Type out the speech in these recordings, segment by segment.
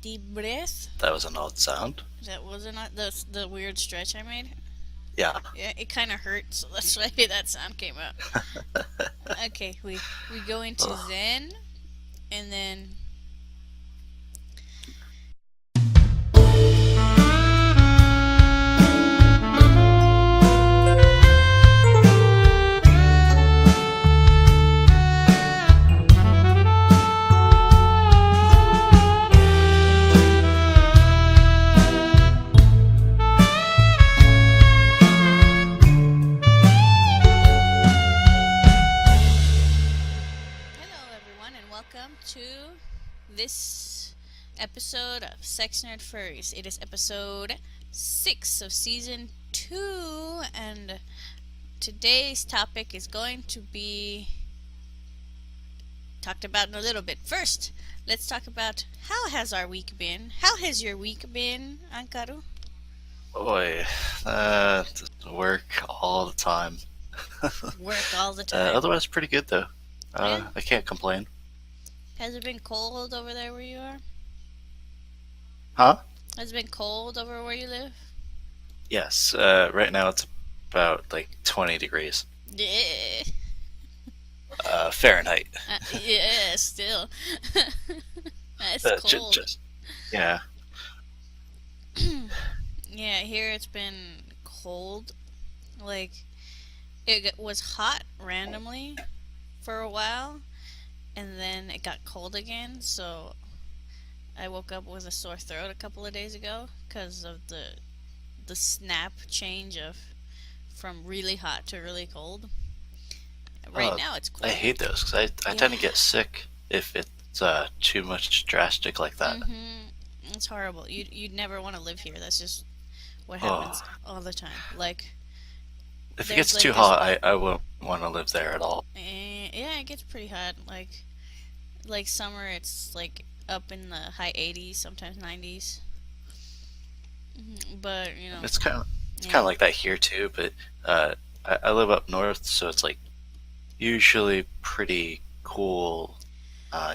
deep breath. That was an odd sound. That wasn't the weird stretch I made. Yeah. Yeah, it kind of hurt, so that's why that sound came out. Okay, we go into Ugh. Zen, and then hello everyone, and welcome to this episode of Sexnerd.furries. It is episode 6 of season 2, and today's topic is going to be talked about in a little bit. First, let's talk about how has our week been? How has your week been, Ankaru? Boy, just work all the time. Work all the time. Otherwise, pretty good though. Yeah. I can't complain. Has it been cold over there where you are? Huh? Has it been cold over where you live? Yes. Right now it's about like 20 degrees Yeah. Fahrenheit. Yeah, still. That's cold. Just yeah. Yeah, here it's been cold. Like, it was hot randomly for a while, and then it got cold again, so I woke up with a sore throat a couple of days ago because of the snap change of from really hot to really cold. Right now it's I cool. hate those because I tend to Yeah. get sick if it's too much drastic like that. It's horrible. You'd never want to live here. That's just what happens Oh, all the time. Like, if it there's gets like too this hot, spot. I won't want to live there at all. Yeah, it gets pretty hot. Like summer, it's like up in the high 80s, sometimes 90s. But It's kind of yeah. like that here too, but I live up north, so it's like usually pretty cool,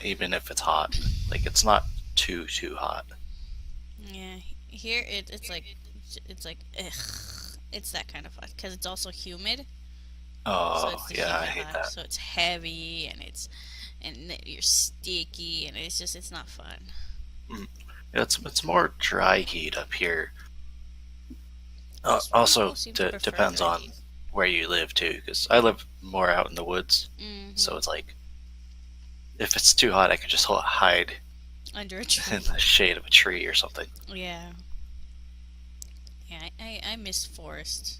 even if it's hot. Like it's not too hot. Yeah, here it's like ugh. It's that kind of hot because it's also humid. So Oh it's the yeah, I humid hate hot. that. So it's heavy and you're sticky and it's not fun. Mm. Yeah, it's more dry heat up here. Most Also, people seem to prefer depends dry on heat. where you live too, because I live more out in the woods, so Mm-hmm. it's like if it's too hot, I could just hide Under a in tree. the shade of a tree or something. Yeah. Yeah, I miss forest.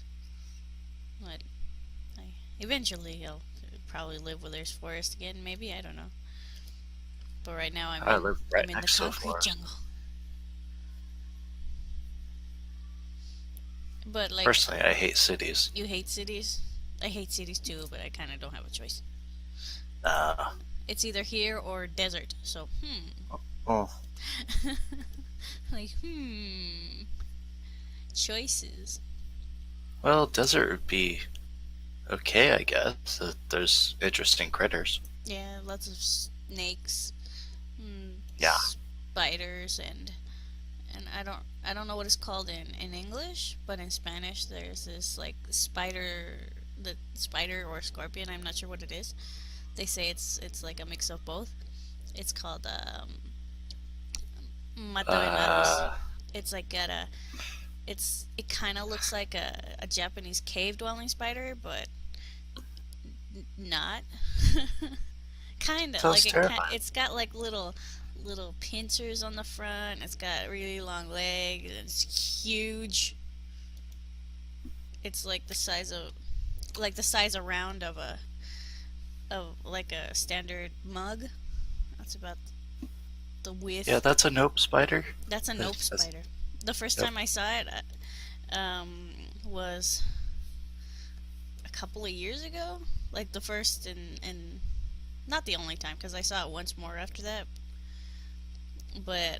But eventually I'll probably live where there's forest again, maybe, I don't know. But right now I live right I'm in the next to a concrete forest. jungle. But like, Personally, I hate cities. you hate cities? I hate cities too, but I kind of don't have a choice. Uh, It's either here or desert. So, oh, like, choices. well, desert would be okay, I guess. There's interesting critters. Yeah, lots of snakes, Yeah. spiders, and I don't know what it's called in English, but in Spanish there's this like spider or scorpion. I'm not sure what it is. They say it's like a mix of both. It's called matavenados. Uh, It's like got a it kind of looks like a Japanese cave dwelling spider, but not. Kind of sounds like terrifying. it's got like little pincers on the front. It's got really long legs. It's huge. It's like the size around of like a standard mug. That's about the Yeah, width. that's a nope spider. That's a nope That's spider. The first yep. time I saw it was a couple of years ago. Like the first and not the only time because I saw it once more after that. But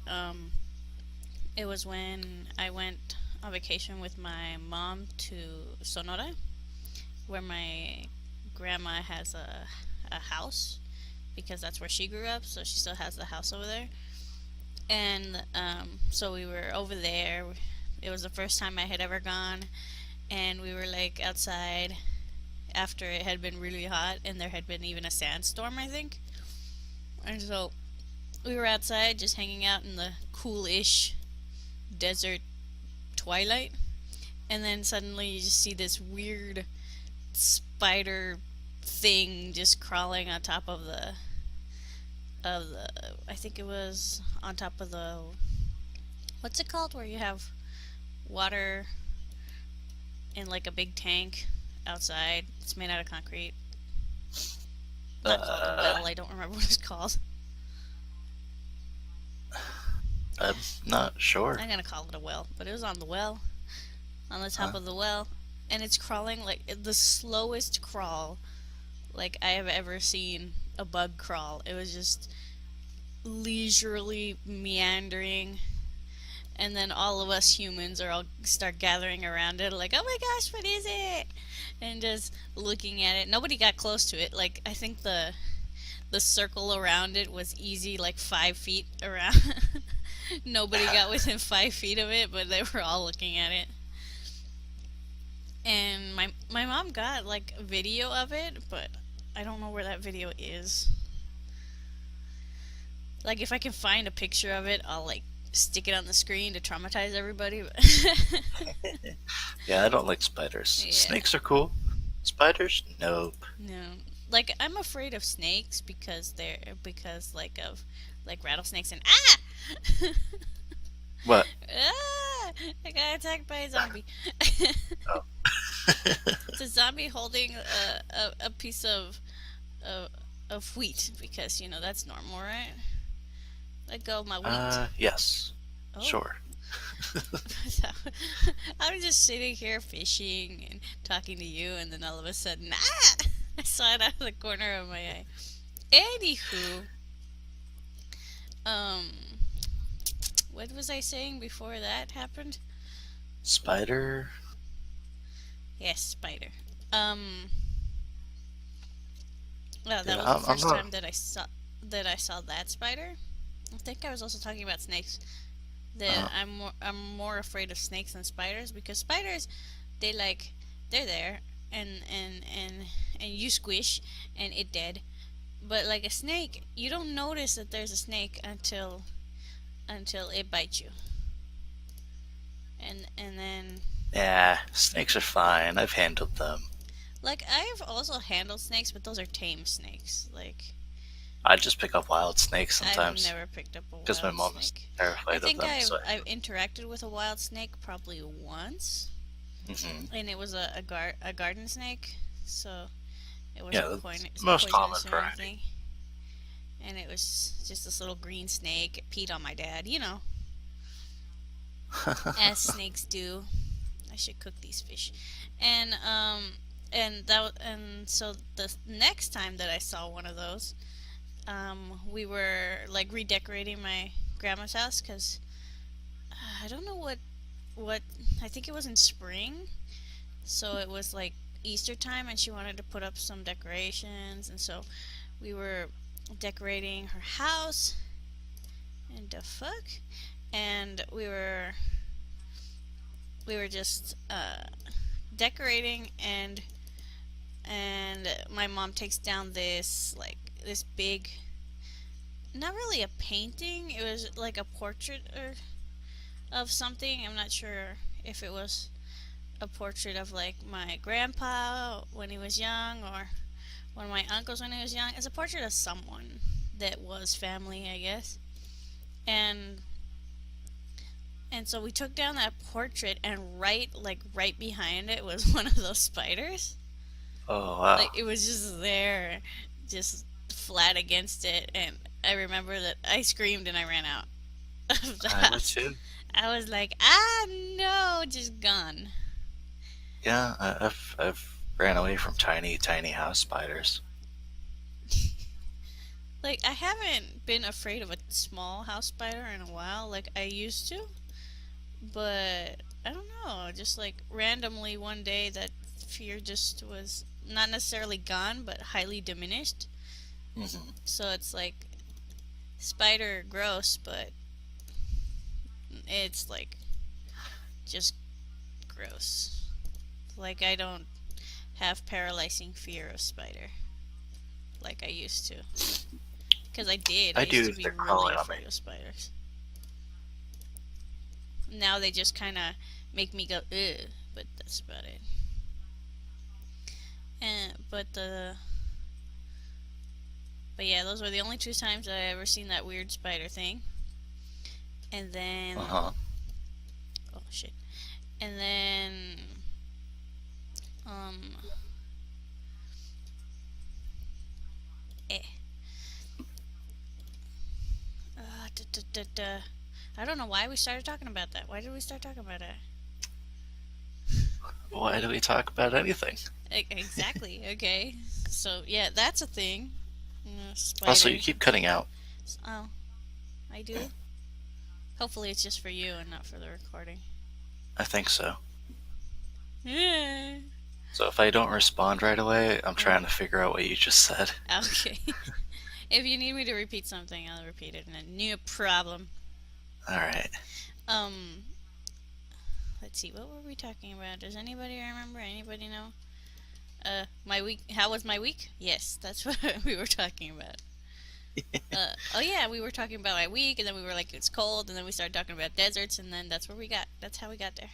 it was when I went on vacation with my mom to Sonora, where my grandma has a house because that's where she grew up, so she still has the house over there. And so we were over there. It was the first time I had ever gone, and we were like outside after it had been really hot, and there had been even a sandstorm, I think. And so we were outside just hanging out in the cool-ish desert twilight, and then suddenly you just see this weird spider thing just crawling on top of the I think it was on top of the, what's it called, where you have water in like a big tank outside. It's made out of concrete. Not called a Uh, well. I don't remember what it's called. I'm not sure. I'm gonna call it a well, but it was on the well, on the top Huh? of the well, and it's crawling like the slowest crawl like I have ever seen a bug crawl. It was just leisurely meandering, and then all of us humans are all start gathering around it like, oh my gosh, what is it, and just looking at it. Nobody got close to it. Like, I think the circle around it was easy, like 5 feet around. Nobody got within 5 feet of it, but they were all looking at it. And my mom got like a video of it, but I don't know where that video is. Like, if I can find a picture of it, I'll like stick it on the screen to traumatize everybody. Yeah, I don't like spiders. Yeah, Snakes are cool. Spiders? Nope. no. Like, I'm afraid of snakes because like of like rattlesnakes and What? ah, I got attacked by a zombie. Oh. It's a zombie holding a piece of of wheat, because that's normal, right? Let go of my wheat. Yes. Oh. Sure. So, I was just sitting here fishing and talking to you, and then all of a sudden, I saw it out of the corner of my eye. Anywho, um, what was I saying before that happened? Spider? Yes, spider. Um, well, that Yeah, was the I'm first not. time that I saw that spider. I think I was also talking about snakes. That Uh, I'm more afraid of snakes than spiders, because spiders, they like they're there, and you squish and it dead. But like a snake, you don't notice that there's a snake until it bites you. And then, yeah, snakes are fine. I've handled them. like, I've also handled snakes, but those are tame snakes. Like, I just pick up wild snakes I've sometimes never picked up a because my wild mom is snake. I terrified of think them. I've So I I've interacted with a wild snake probably once, hmm and it was a garden snake, so it Yeah, wasn't that's the most common poisonous or variety. anything. And it was just this little green snake. It peed on my dad, as snakes do. I should cook these fish. And so the next time that I saw one of those, we were like redecorating my grandma's house, because I don't know what I think it was in spring. So it was like Easter time, and she wanted to put up some decorations, and so we were decorating her house, and the fuck, and we were just decorating, and my mom takes down this big, not really a painting, it was like a portrait or of something. I'm not sure if it was a portrait of like my grandpa when he was young, or one of my uncles when he was young. It's a portrait of someone that was family, I guess. And and so we took down that portrait, and right behind it was one of those spiders. Oh Like, wow, it was just there, just flat against it, and I remember that I screamed and I ran out of the I would house. too. I was like, no, just gone. Yeah, I've ran away from tiny house spiders. Like, I haven't been afraid of a small house spider in a while, like I used to, but I don't know, just like randomly one day that fear just was not necessarily gone, but highly diminished. Hmm So it's like, spider gross, but it's like just gross. Like I don't have paralyzing fear of spider like I used to. Because I did. I I used do to if be they're really crawling on me. afraid of spiders. Now they just kind of make me go ugh, but that's about it. And but yeah, those were the only two times I ever seen that weird spider thing. And then Uh huh. oh shit. And then um eh. I don't know why we started talking about that. Why did we start talking about that? Why do we talk about anything? Exactly. Okay. So yeah, that's a thing. Also, you Spiders. keep cutting out. Oh, I do. Hopefully, it's just for you and not for the recording. I think so. Yeah. So if I don't respond right away, I'm trying to figure out what you just said. Okay. If you need me to repeat something, I'll repeat it. No problem. All right. Um. Let's see. What were we talking about? Does anybody remember? Anybody know? My week. How was my week? Yes, that's what we were talking about. Oh yeah, we were talking about my week, and then we were like, it's cold, and then we started talking about deserts, and then that's where we got. That's how we got there.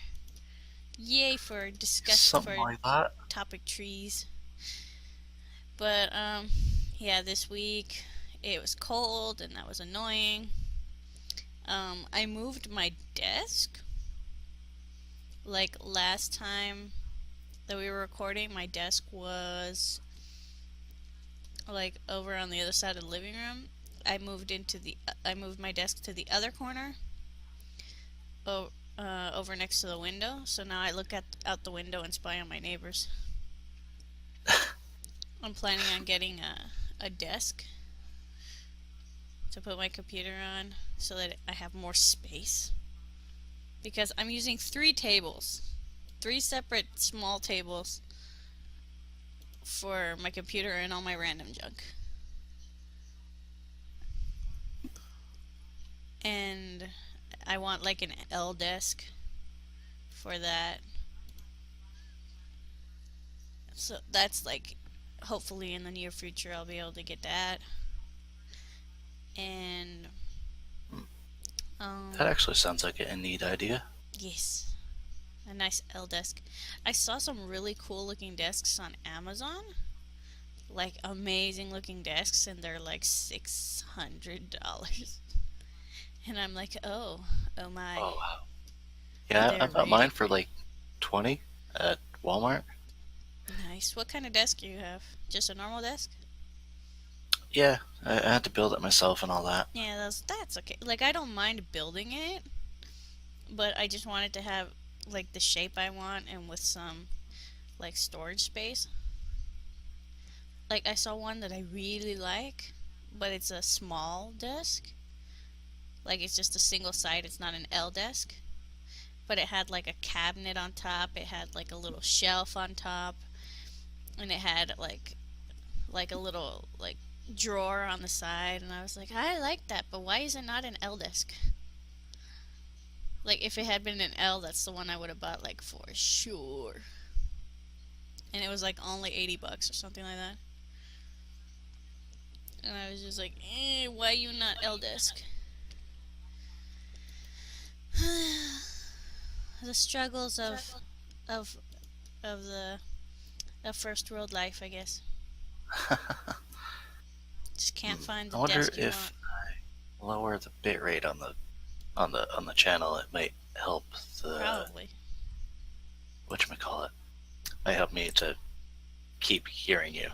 Yay for disgust Something for like that. topic trees. But yeah, this week it was cold, and that was annoying. I moved my desk. Like last time that we were recording, my desk was like over on the other side of the living room. I moved my desk to the other corner, oh, over next to the window. So now I look out the window and spy on my neighbors. I'm planning on getting a desk to put my computer on so that I have more space. Because I'm using three separate small tables for my computer and all my random junk. And I want like an L desk for that. So that's like, hopefully in the near future I'll be able to get that. And That um actually sounds like a neat idea. yes, a nice L desk. I saw some really cool looking desks on Amazon. Like amazing looking desks, and they're like $600. And I'm like, oh my. Oh wow. Yeah, I They're bought really mine for pretty. like 20 at Walmart. Nice. What kind of desk do you have? Just a normal desk? Yeah, I had to build it myself and all that. Yeah, that's okay. Like I don't mind building it, but I just want it to have like the shape I want and with some like storage space. Like I saw one that I really like, but it's a small desk. Like it's just a single side, it's not an L desk. But it had like a cabinet on top, it had like a little shelf on top, and it had like a little like drawer on the side, and I was like, I like that, but why is it not an L desk? Like if it had been an L, that's the one I would have bought like for sure. And it was like only $80 or something like that. And I was just like, why you not L desk? The struggles of of the of first world life, I guess. Just can't find I the wonder desk you if want. I lower the bitrate on the channel, it might help the Probably. whatchamacallit. Might help me to keep hearing you.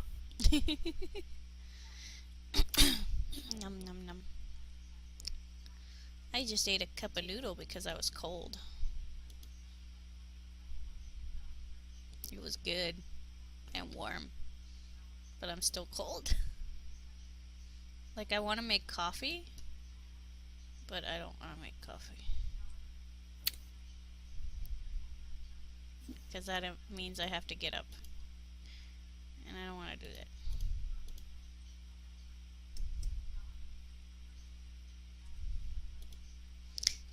Num num num. I just ate a cup of noodle because I was cold. It was good and warm, but I'm still cold. Like I want to make coffee, but I don't want to make coffee because that means I have to get up, and I don't want to do that.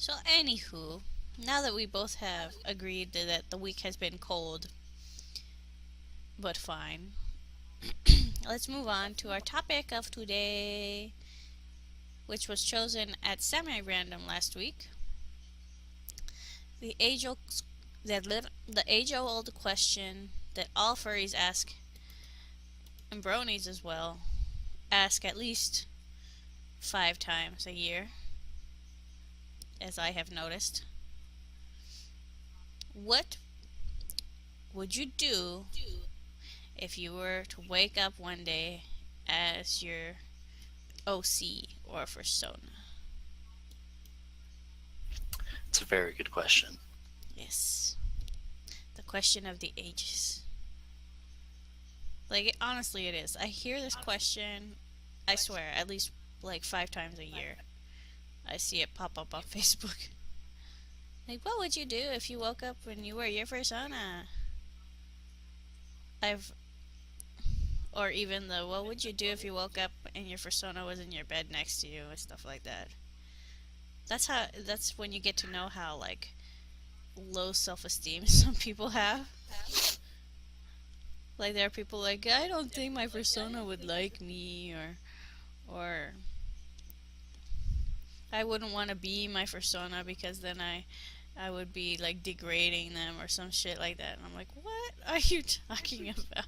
So, anywho, now that we both have agreed that the week has been cold but fine, let's move on to our topic of today, which was chosen at semi-random last week. The age-old the age-old question that all furries ask, and bronies as well, ask at least 5 times a year, as I have noticed. What would you do if you were to wake up one day as your OC or Fursona? It's a very good question. Yes, the question of the ages. Like, honestly, it is. I hear this question, I swear, at least like 5 times a year. I see it pop up on Facebook. Like, what would you do if you woke up when you were your Fursona? I've or even the what would you do if you woke up and your Fursona was in your bed next to you and stuff like that. That's when you get to know how like low self-esteem some people have. Like there are people like I don't think my Fursona would like me or I wouldn't want to be my Fursona because then I would be like degrading them or some shit like that. And I'm like, what are you talking about?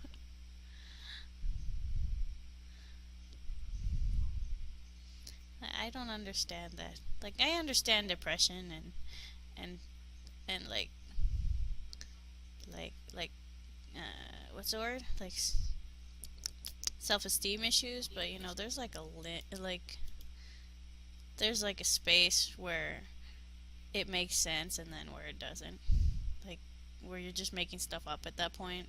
I don't understand that. Like I understand depression and and like what's the word? Like self-esteem issues, but you know, there's like there's like a space where it makes sense and then where it doesn't. Like where you're just making stuff up at that point,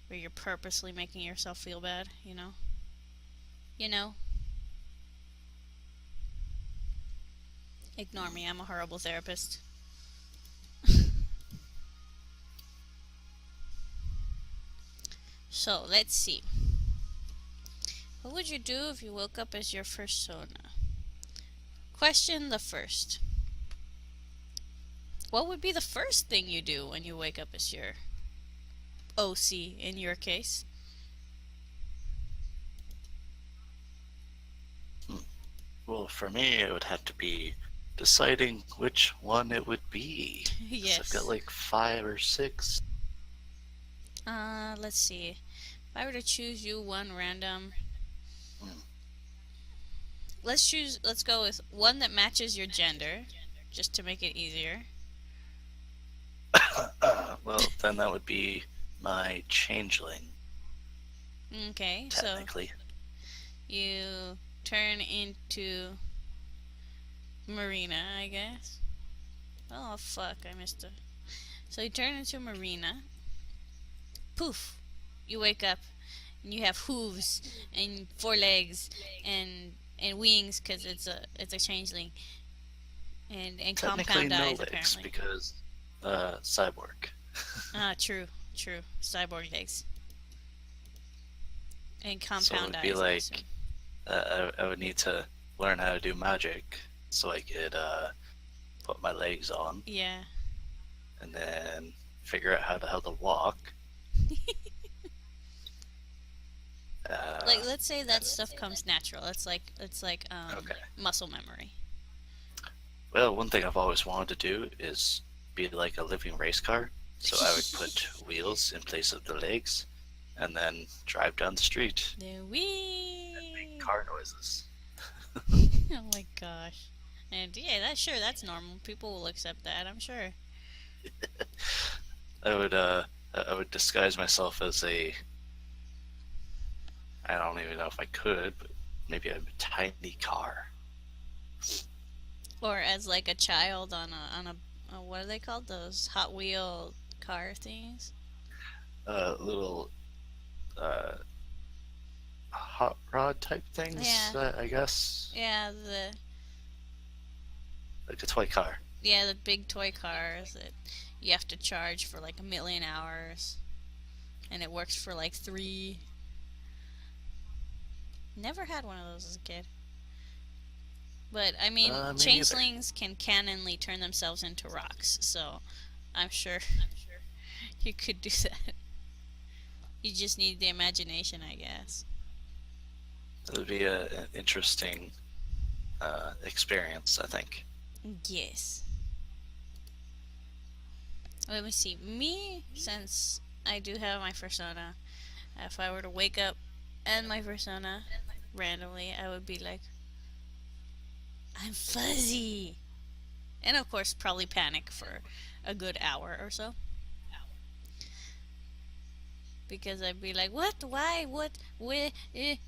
where you're purposely making yourself feel bad, you know? You know? Ignore me. I'm a horrible therapist. So, let's see. What would you do if you woke up as your Fursona? Question the first. What would be the first thing you do when you wake up as your OC in your case? Well, for me, it would have to be deciding which one it would be. So I've got Yes. like 5 or 6. Let's see. If I were to choose you one random, Hmm. let's go with one that matches your gender, just to make it easier. Well, then that would be my changeling, Okay, so technically. you turn into Marina, I guess. Oh fuck, I missed it. So you turn into Marina. Poof! You wake up and you have hooves and 4 legs and wings because it's a changeling and Technically, compound no eyes legs apparently. because cyborg. Ah, true. Cyborg legs and So it compound would be eyes, I assume. like I would need to learn how to do magic so I could put my legs on Yeah. and then figure out how to walk. Like Uh, let's say that and stuff comes natural. It's like okay. muscle memory. Well, one thing I've always wanted to do is be like a living race car. So I would put wheels in place of the legs and then drive down the street The and make wee. car noises. Oh my gosh. And yeah, that's normal. People will accept that, I'm sure. I would I would disguise myself as a I don't even know if I could, but maybe a tiny car. Or as like a child on a what are they called? Those Hot Wheel car things? Little uh, hot rod type things, Yeah. I guess. Yeah, the Like a toy car. the big toy cars that you have to charge for like 1,000,000 hours and it works for like 3. Never had one of those as a kid. But I mean, Me neither. changelings can canonly turn themselves into rocks, so I'm sure you could do that. You just need the imagination, I guess. It would be an interesting experience, I think. Yes. Let me see. Me, since I do have my persona, if I were to wake up and my persona randomly, I would be like, I'm fuzzy. And of course, probably panic for a good hour or so. Because I'd be like, what? Why? What? Where?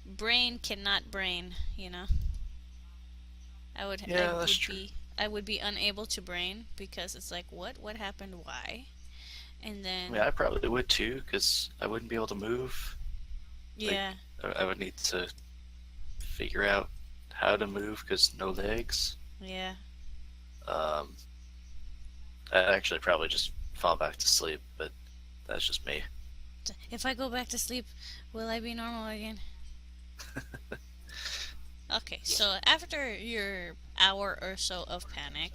Brain cannot brain, you know? I Yeah, that's would true. be I would be unable to brain because it's like what happened, why, and I mean, then I probably would too, because I wouldn't be able to move. Like, yeah, I would need to figure out how to move because no legs. yeah. Um, I'd actually probably just fall back to sleep, but that's just me. If I go back to sleep, will I be normal again? Okay, so after your hour or so of panic,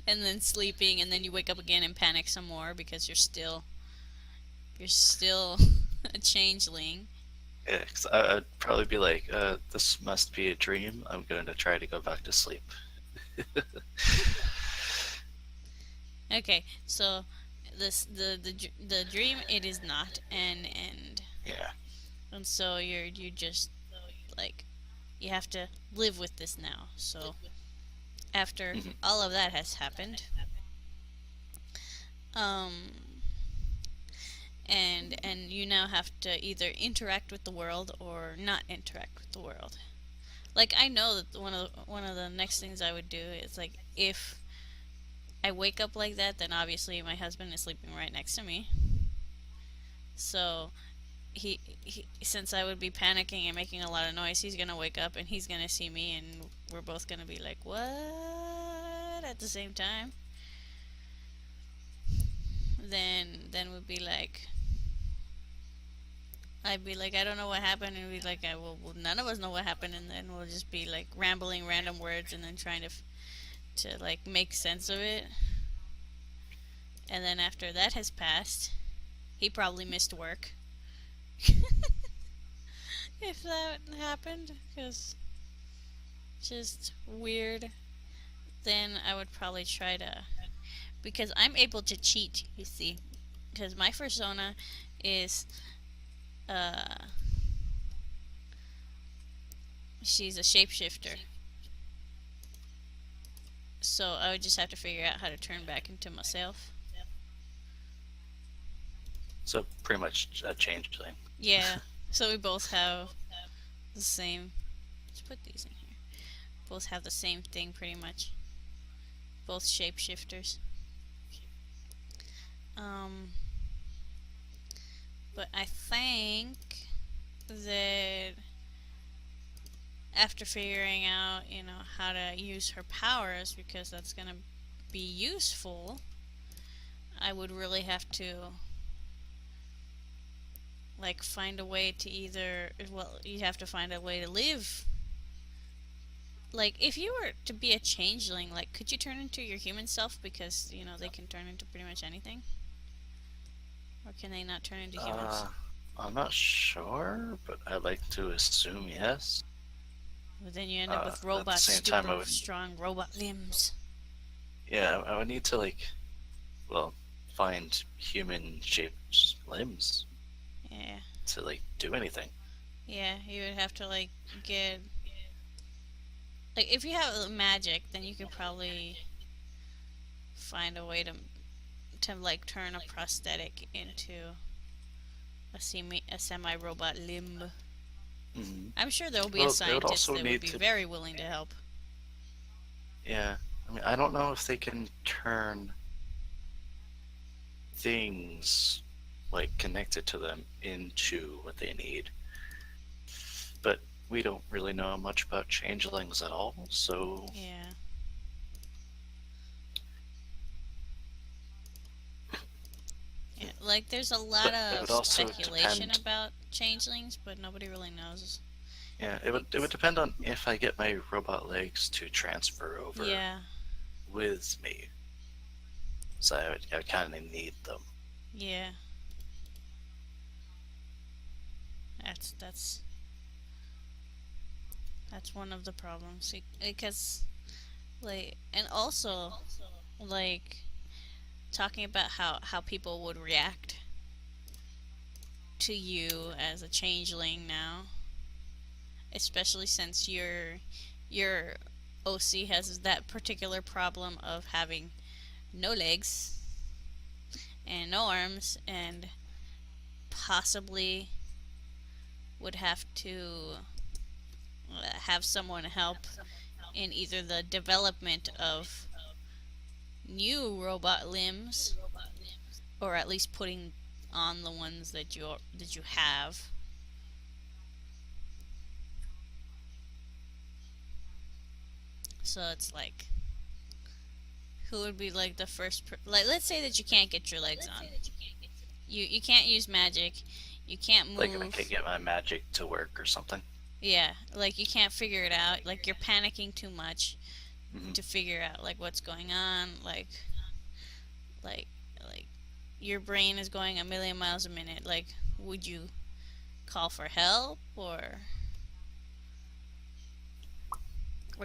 and then sleeping, and then you wake up again and panic some more because you're still a changeling. Yeah, 'cause I'd probably be like, this must be a dream. I'm going to try to go back to sleep. Okay, so the dream, it is not an end, Yeah. and so you just like you have to live with this now. So after Hmm. all of that has happened, um, and you now have to either interact with the world or not interact with the world. Like I know that one of the next things I would do is like if I wake up like that, then obviously my husband is sleeping right next to me. So he since I would be panicking and making a lot of noise, he's gonna wake up and he's gonna see me, and we're both gonna be like, "What?" at the same time. Then we'd be like, I'd be like, I don't know what happened, and we'd like, well, none of us know what happened, and then we'll just be like rambling random words and then trying to like make sense of it. And then after that has passed, he probably missed work if that happened, because just weird. Then I would probably try to, because I'm able to cheat, you see, because my persona is uh she's a shapeshifter. So I would just have to figure out how to turn back into myself. So pretty much a changeling. Yeah. So we both have the same. Let's put these in here. Both have the same thing pretty much. Both shapeshifters. Um but I think that after figuring out, how to use her powers, because that's going to be useful, I would really have to like find a way to either, well, you have to find a way to live. Like if you were to be a changeling, like could you turn into your human self, because, they can turn into pretty much anything? Or can they not turn into humans? Uh, I'm not sure, but I'd like to assume yes. But then you end up with At the robots, same time, I super would, strong robot limbs. yeah, I would need to well, find human-shaped limbs Yeah. to do anything. Yeah, you would have to like get, like if you have magic, then you could probably find a way to like turn a prosthetic into a semi robot limb. Hmm. I'm sure there will be a Well, they would scientist also that would need be to, very willing to help. yeah. I mean, I don't know if they can turn things connected to them into what they need. But we don't really know much about changelings at all, so Yeah. Yeah, like there's a lot but it of would also speculation depend. about changelings, but nobody really knows Yeah, it would depend on if I get my robot legs to transfer over Yeah, with me. So I kind of need them. yeah. That's that's that's one of the problems because and also like talking about how people would react to you as a changeling now, especially since your OC has that particular problem of having no legs and no arms and possibly would have to have someone help in either the development of new robot limbs or at least putting on the ones that you have. So it's like who would be like the first like let's say that you can't get your legs on. You can't use magic. You can't Like if I could move. get my magic to work or something. Yeah, like you can't figure it out. Like you're panicking too much Hmm. to figure out like what's going on. Like like your brain is going a million miles a minute. Like would you call for help or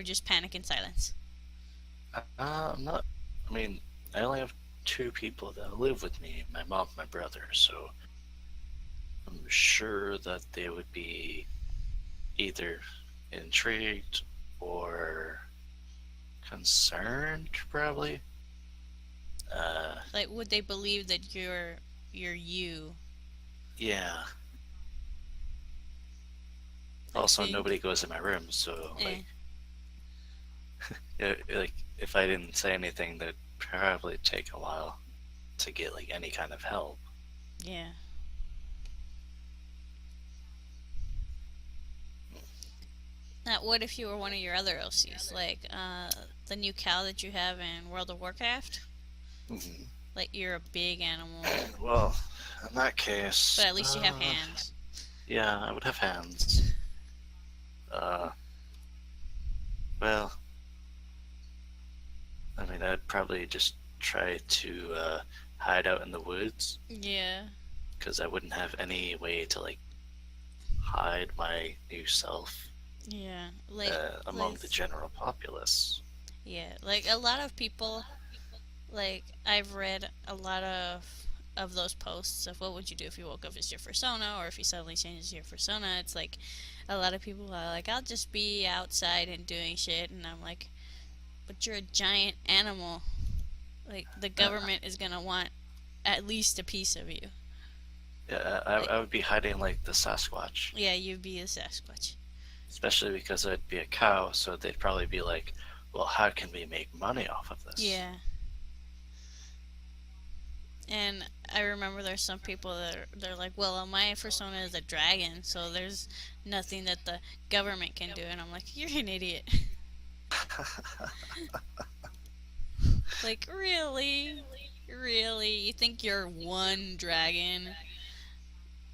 just panic in silence? I'm not. I mean, I only have two people that live with me: my mom, and my brother. So I'm sure that they would be either intrigued or concerned, probably. Uh, Like would they believe that you're you? yeah. I Also, think. nobody goes in my room, so Eh. like if I didn't say anything, that'd probably take a while to get like any kind of help. Yeah. Now, what if you were one of your other OCs, like the new cow that you have in World of Warcraft? Hmm. Like you're a big animal, Well, in that but case, at least you have hands. yeah, I would have hands. Uh, well, I mean, I'd probably just try to hide out in the woods Yeah. because I wouldn't have any way to like hide my new self Yeah. Like among the general populace. yeah, like a lot of people like I've read a lot of those posts of what would you do if you woke up as your persona or if you suddenly changes your persona. It's like a lot of people are like I'll just be outside and doing shit and I'm like but you're a giant animal. Like the Uh, government is going to want at least a piece of you. yeah, Like I would be hiding like the Sasquatch, yeah, you'd be a Sasquatch. especially because I'd be a cow, so they'd probably be like, well, how can we make money off of this? Yeah. And I remember there's some people that they're like, well, my persona is a dragon, so there's nothing that the government can do. And I'm like, you're an idiot. Like, really? Really? You think your one dragon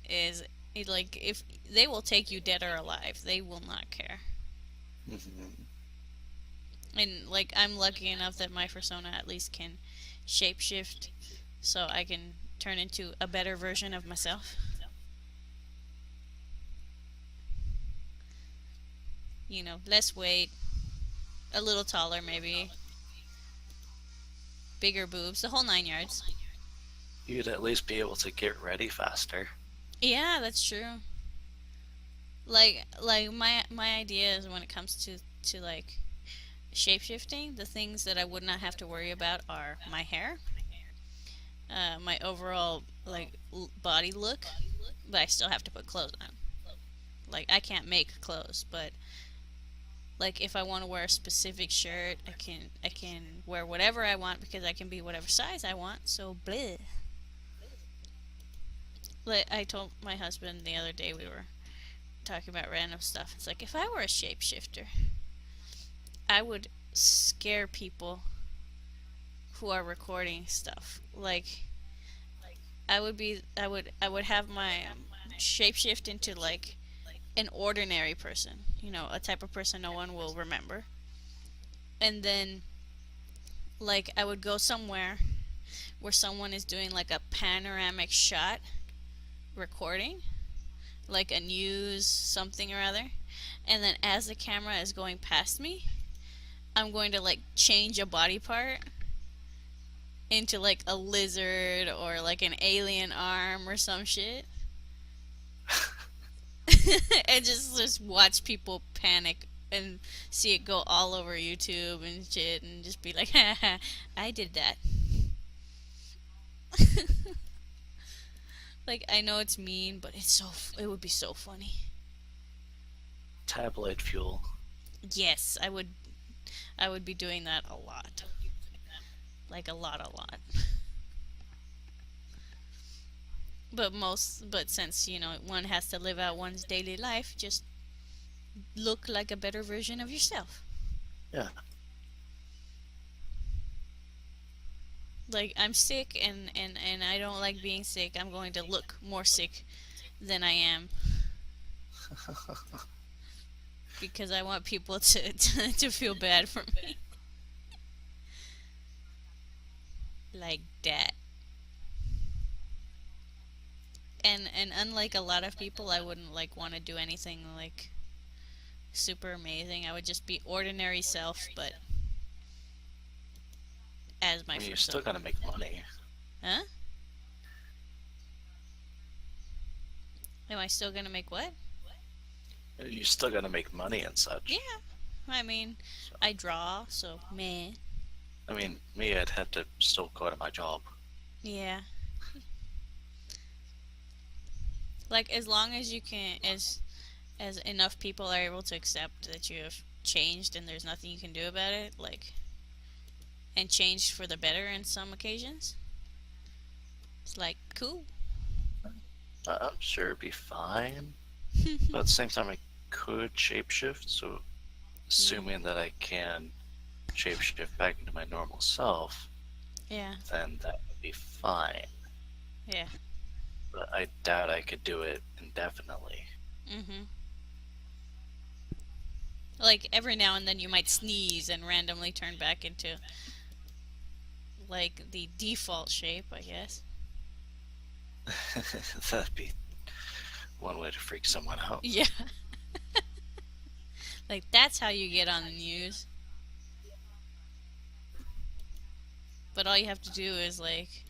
is like if they will take you dead or alive, they will not care. Mhm. And like I'm lucky enough that my persona at least can shapeshift so I can turn into a better version of myself. Less weight, a little taller maybe, bigger boobs, the whole 9 yards. You'd at least be able to get ready faster. Yeah, that's true. Like my idea is when it comes to like shapeshifting, the things that I would not have to worry about are my hair, my overall like body look, but I still have to put clothes on. Like I can't make clothes, but like if I want to wear a specific shirt, I can wear whatever I want because I can be whatever size I want. So bleh. Like I told my husband the other day we were talking about random stuff. It's like if I were a shapeshifter, I would scare people who are recording stuff. Like I would have my shapeshift into like an ordinary person, a type of person no one will remember. And then, like, I would go somewhere where someone is doing like a panoramic shot recording, like a news something or other. And then as the camera is going past me, I'm going to like change a body part into like a lizard or like an alien arm or some shit. And just watch people panic and see it go all over YouTube and shit and just be like, haha, I did that. Like, I know it's mean, but it would be so funny. Tabloid fuel. Yes, I would be doing that a lot. Like a lot, a lot. But since, one has to live out one's daily life, just look like a better version of yourself. Yeah. Like, I'm sick and I don't like being sick. I'm going to look more sick than I am because I want people to feel bad for me. Like that. And unlike a lot of people, I wouldn't like want to do anything like super amazing. I would just be ordinary self, but as my I mean, you're persona. still gonna make money. Huh? Am I still gonna make what? You're still gonna make money and such. Yeah. I mean, So, I draw, so meh. I mean, me, I'd have to still go to my job. Yeah. Like, as long as you can, as enough people are able to accept that you have changed and there's nothing you can do about it, like, and changed for the better in some occasions, it's like cool. I'm sure it'd be fine. But at the same time, I could shapeshift, so Mm, assuming that I can shapeshift back into my normal self, yeah, then that would be fine. yeah. But I doubt I could do it indefinitely. Mhm. Like every now and then you might sneeze and randomly turn back into like the default shape, I guess. That'd be one way to freak someone out. Yeah. Like that's how you get on the news. But all you have to do is like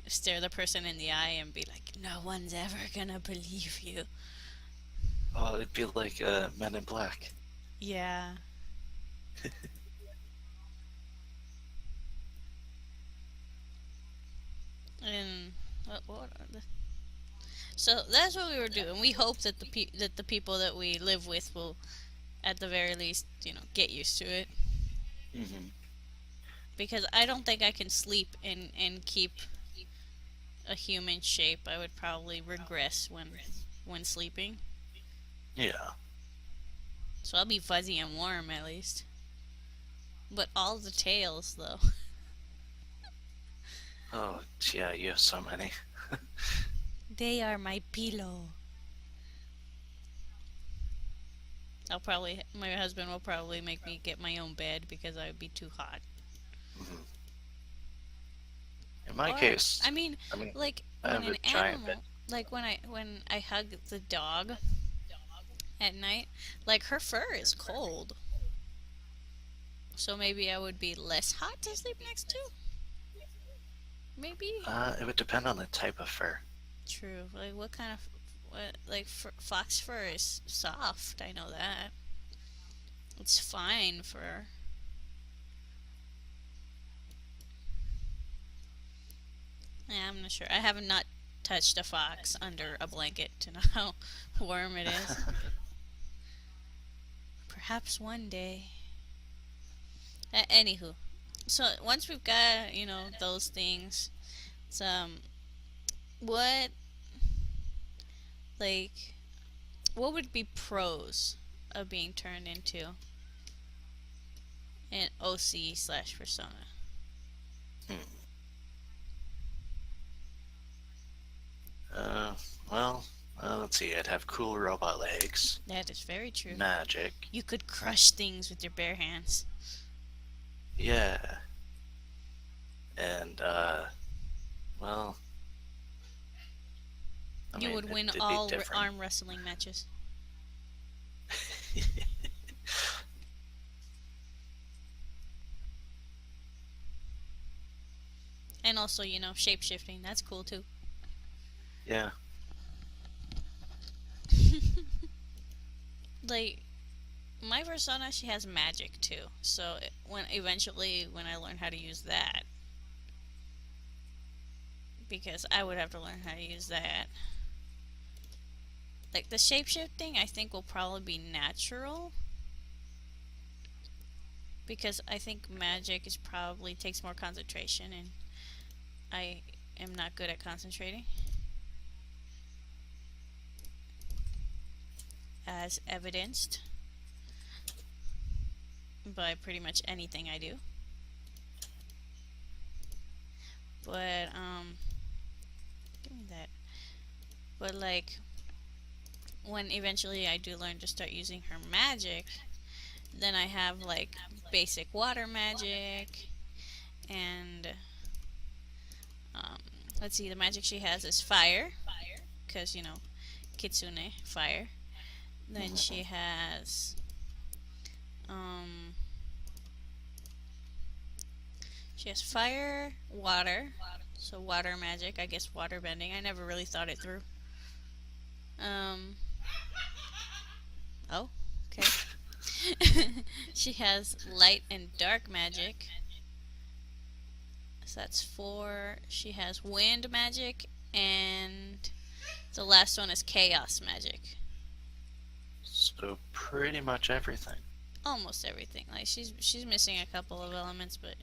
stare the person in the eye and be like, "No one's ever gonna believe you." Oh, it'd be like Men in Black. Yeah. And what are the... So that's what we were doing. We hope that the people that we live with will, at the very least, get used to it. Hmm. Because I don't think I can sleep and keep a human shape. I would probably regress when sleeping. Yeah. So I'll be fuzzy and warm at least. But all the tails though. Oh, yeah, you have so many. They are my pillow. My husband will probably make me get my own bed because I would be too hot. Hmm. In my Or case, I mean, I mean, like I when have a an giant bed. animal, like when I hug the dog at night, like her fur is cold. So maybe I would be less hot to sleep next to. Maybe. It would depend on the type of fur. True. Like what kind of what like fox fur is soft. I know that. It's fine fur. Yeah, I'm not sure. I have not touched a fox under a blanket to know how warm it is. Perhaps one day. Anywho, so once we've got those things, so what like what would be pros of being turned into an OC slash persona? Hmm. Well, Let's see, I'd have cool robot legs, That is very true. magic. You could crush things with your bare hands. Yeah. And, well, I You mean, would win it'd be all different. arm wrestling matches. And also, shape shifting. That's cool too. Yeah. Like, my persona, she has magic too. So, when I learn how to use that, because I would have to learn how to use that. Like, the shapeshifting, I think will probably be natural. Because I think magic is probably takes more concentration, and I am not good at concentrating, as evidenced by pretty much anything I do. But give me that. But like, when eventually I do learn to start using her magic, then I have like basic water magic, and um, let's see, the magic she has is fire, because Kitsune fire. Then she has um, she has fire, water, so water magic. I guess water bending. I never really thought it through. Um, oh, okay. She has light and dark magic. So that's four. She has wind magic, and the last one is chaos magic. So pretty much everything. Almost everything. Like, she's missing a couple of elements, but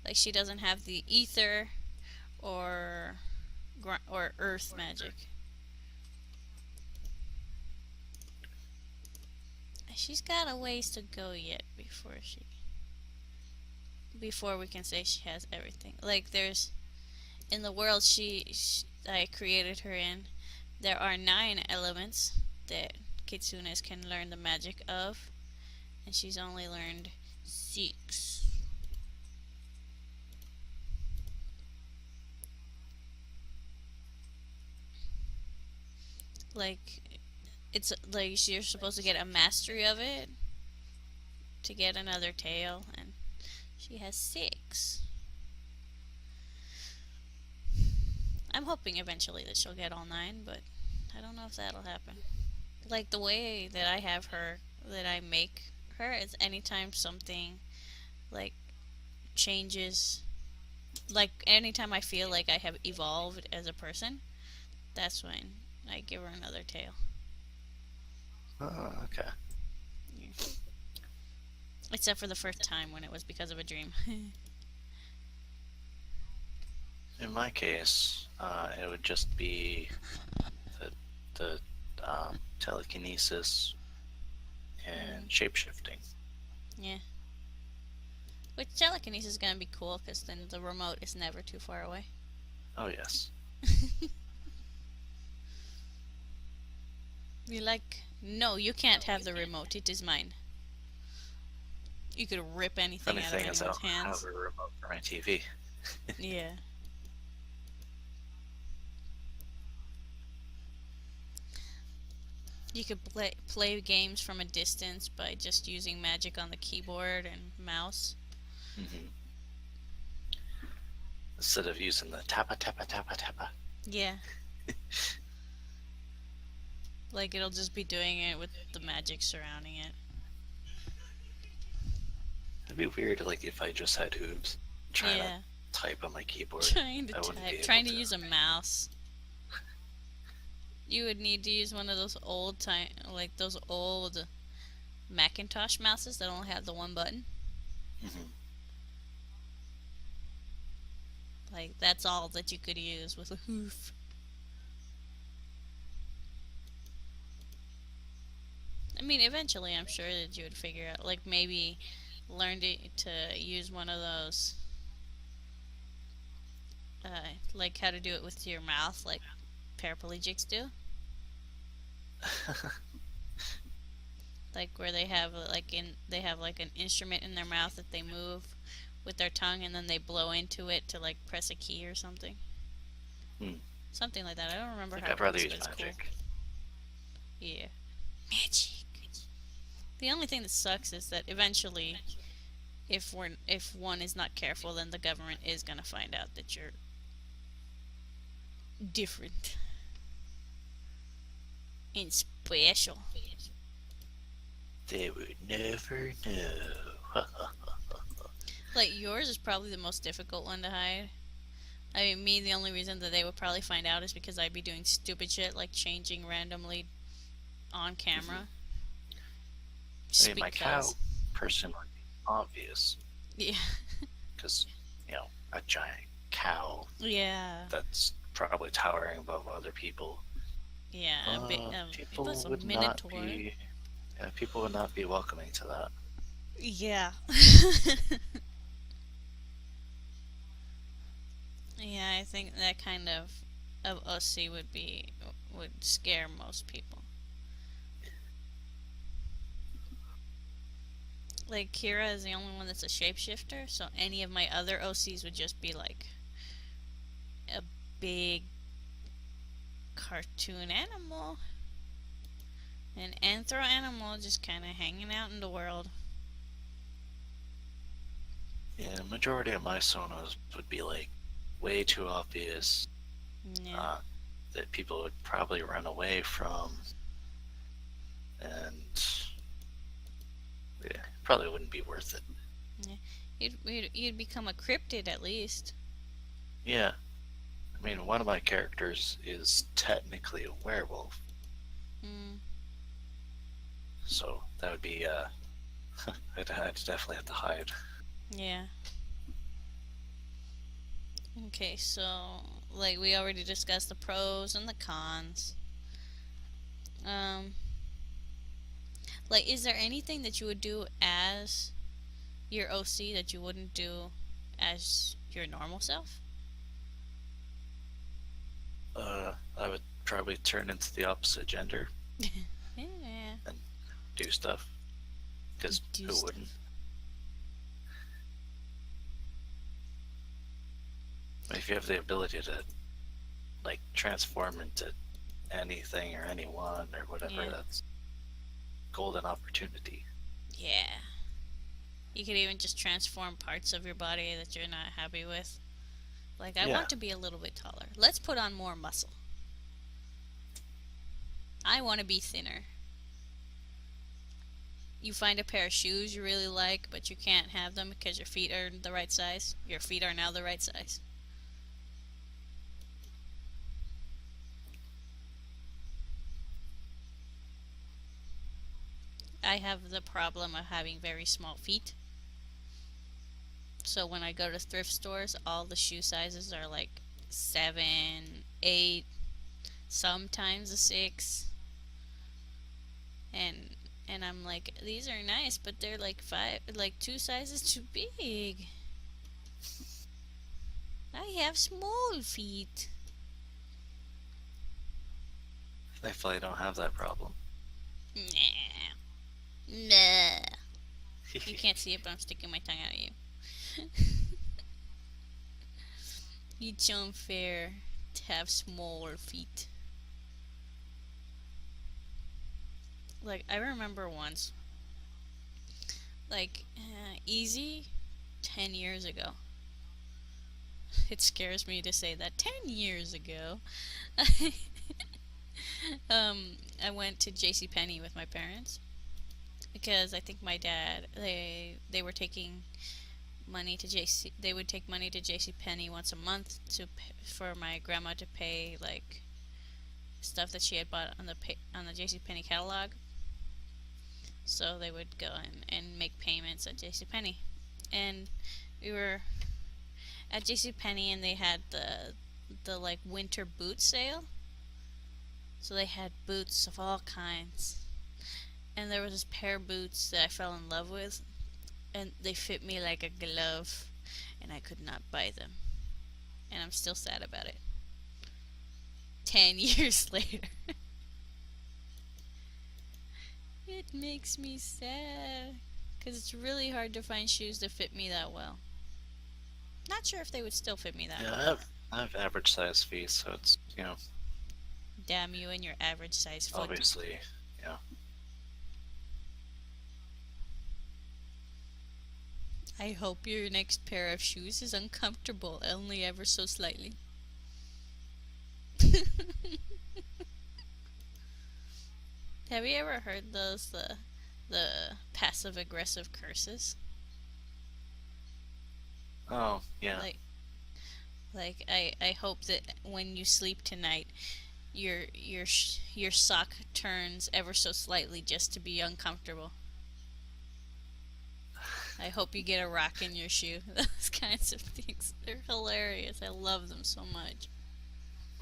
like, she doesn't have the ether or earth magic. She's got a ways to go yet before we can say she has everything. Like, there's in the world I created her in, there are 9 elements that kitsunes can learn the magic of, and she's only learned 6. Like, it's like you're supposed to get a mastery of it to get another tail, and she has 6. I'm hoping eventually that she'll get all 9, but I don't know if that'll happen. Like, the way that I have her, that I make her, is anytime something like changes, like anytime I feel like I have evolved as a person, that's when I give her another tail. Oh, okay. Yeah. Except for the first time when it was because of a dream. In my case, it would just be the, the telekinesis and shapeshifting. Yeah. Which telekinesis is gonna be cool because then the remote is never too far away. Oh, yes. You're like, no, you can't have the remote. It is mine. You could rip anything Funny out of thing is, I anyone's don't have hands. a remote for my TV. Yeah. You could play games from a distance by just using magic on the keyboard and mouse. Hmm. Instead of using the tappa tappa tappa tappa. Yeah. Like, it'll just be doing it with the magic surrounding it. It'd be weird, like, if I just had hooves trying Yeah. to type on my keyboard. Trying to I wouldn't be type, able trying to use a mouse. You would need to use one of those old time, like those old Macintosh mouses that only have the one button. Hmm. Like, that's all that you could use with a hoof. I mean, eventually, I'm sure that you would figure out, like, maybe learn to use one of those, like how to do it with your mouth, like paraplegics do. Like where they have like an instrument in their mouth that they move with their tongue and then they blow into it to like press a key or something. Hmm. Something like that. I don't I remember think how it I'd rather works, but use it's cool. magic. Yeah. Magic. The only thing that sucks is that eventually if one is not careful then the government is going to find out that you're different and special. They would never know. Like yours is probably the most difficult one to hide. I mean, me, the only reason that they would probably find out is because I'd be doing stupid shit like changing randomly on Mhm. camera. I Just mean, my because. cow person would be obvious Yeah. because, a giant cow Yeah. that's probably towering above other people. Yeah. It People was a would not minotaur. be, people would not be welcoming to that. Yeah. Yeah, I think that kind of OC would scare most people. Like Kira is the only one that's a shapeshifter, so any of my other OCs would just be like a big cartoon animal, an anthro animal just kind of hanging out in the world. Yeah, the majority of my sonos would be like way too obvious Yeah. uh, that people would probably run away from, and yeah, probably wouldn't be worth it. Yeah. You'd become a cryptid at least. Yeah, I mean, one of my characters is technically a werewolf, Mm, so that would be I'd definitely have to hide. yeah. Okay, so like we already discussed the pros and the cons. Um, like, is there anything that you would do as your OC that you wouldn't do as your normal self? I would probably turn into the opposite gender Yeah. and do stuff, because Do who wouldn't? stuff. If you have the ability to like transform into anything or anyone or whatever, Yeah. that's golden opportunity. Yeah. You could even just transform parts of your body that you're not happy with. Like, I Yeah, want to be a little bit taller. Let's put on more muscle. I want to be thinner. You find a pair of shoes you really like, but you can't have them because your feet are the right size. Your feet are now the right size. I have the problem of having very small feet. So when I go to thrift stores, all the shoe sizes are like 7, 8, sometimes a 6. And and I'm like, these are nice, but they're like 5, like 2 sizes too big. I have small feet. thankfully I don't have that problem. Nah. Nah. You can't see it, but I'm sticking my tongue out at you. It's unfair to have smaller feet. Like, I remember once, like, easy 10 years ago. It scares me to say that 10 years ago. I went to J.C. Penney with my parents because I think my dad they were taking money to JC. They would take money to J.C. Penney once a month for my grandma to pay like stuff that she had bought on the J.C. Penney catalog. So they would go and make payments at J.C. Penney, and we were at J.C. Penney, and they had the like winter boot sale. So they had boots of all kinds, and there was this pair of boots that I fell in love with, and they fit me like a glove, and I could not buy them, and I'm still sad about it. 10 years later. It makes me sad. Because it's really hard to find shoes that fit me that well. Not sure if they would still fit me that Yeah, well, I though. have I have average size feet, so it's Damn you and your average size foot. obviously yeah. I hope your next pair of shoes is uncomfortable, only ever so slightly. Have you ever heard those the passive aggressive curses? Oh yeah. Like I hope that when you sleep tonight, your sock turns ever so slightly just to be uncomfortable. I hope you get a rock in your shoe. Those kinds of things. They're hilarious. I love them so much.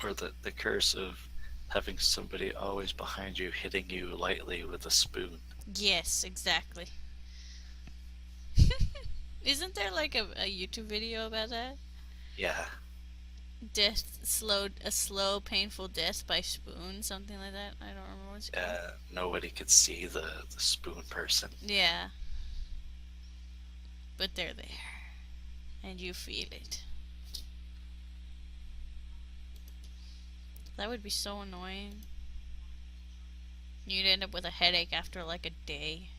Or the curse of having somebody always behind you hitting you lightly with a spoon. Yes, exactly. Isn't there like a YouTube video about that? Yeah. A slow, painful death by spoon, something like that. I don't remember what it's called. Nobody could see the spoon person. Yeah, but they're there, and you feel it. That would be so annoying. You'd end up with a headache after like a day.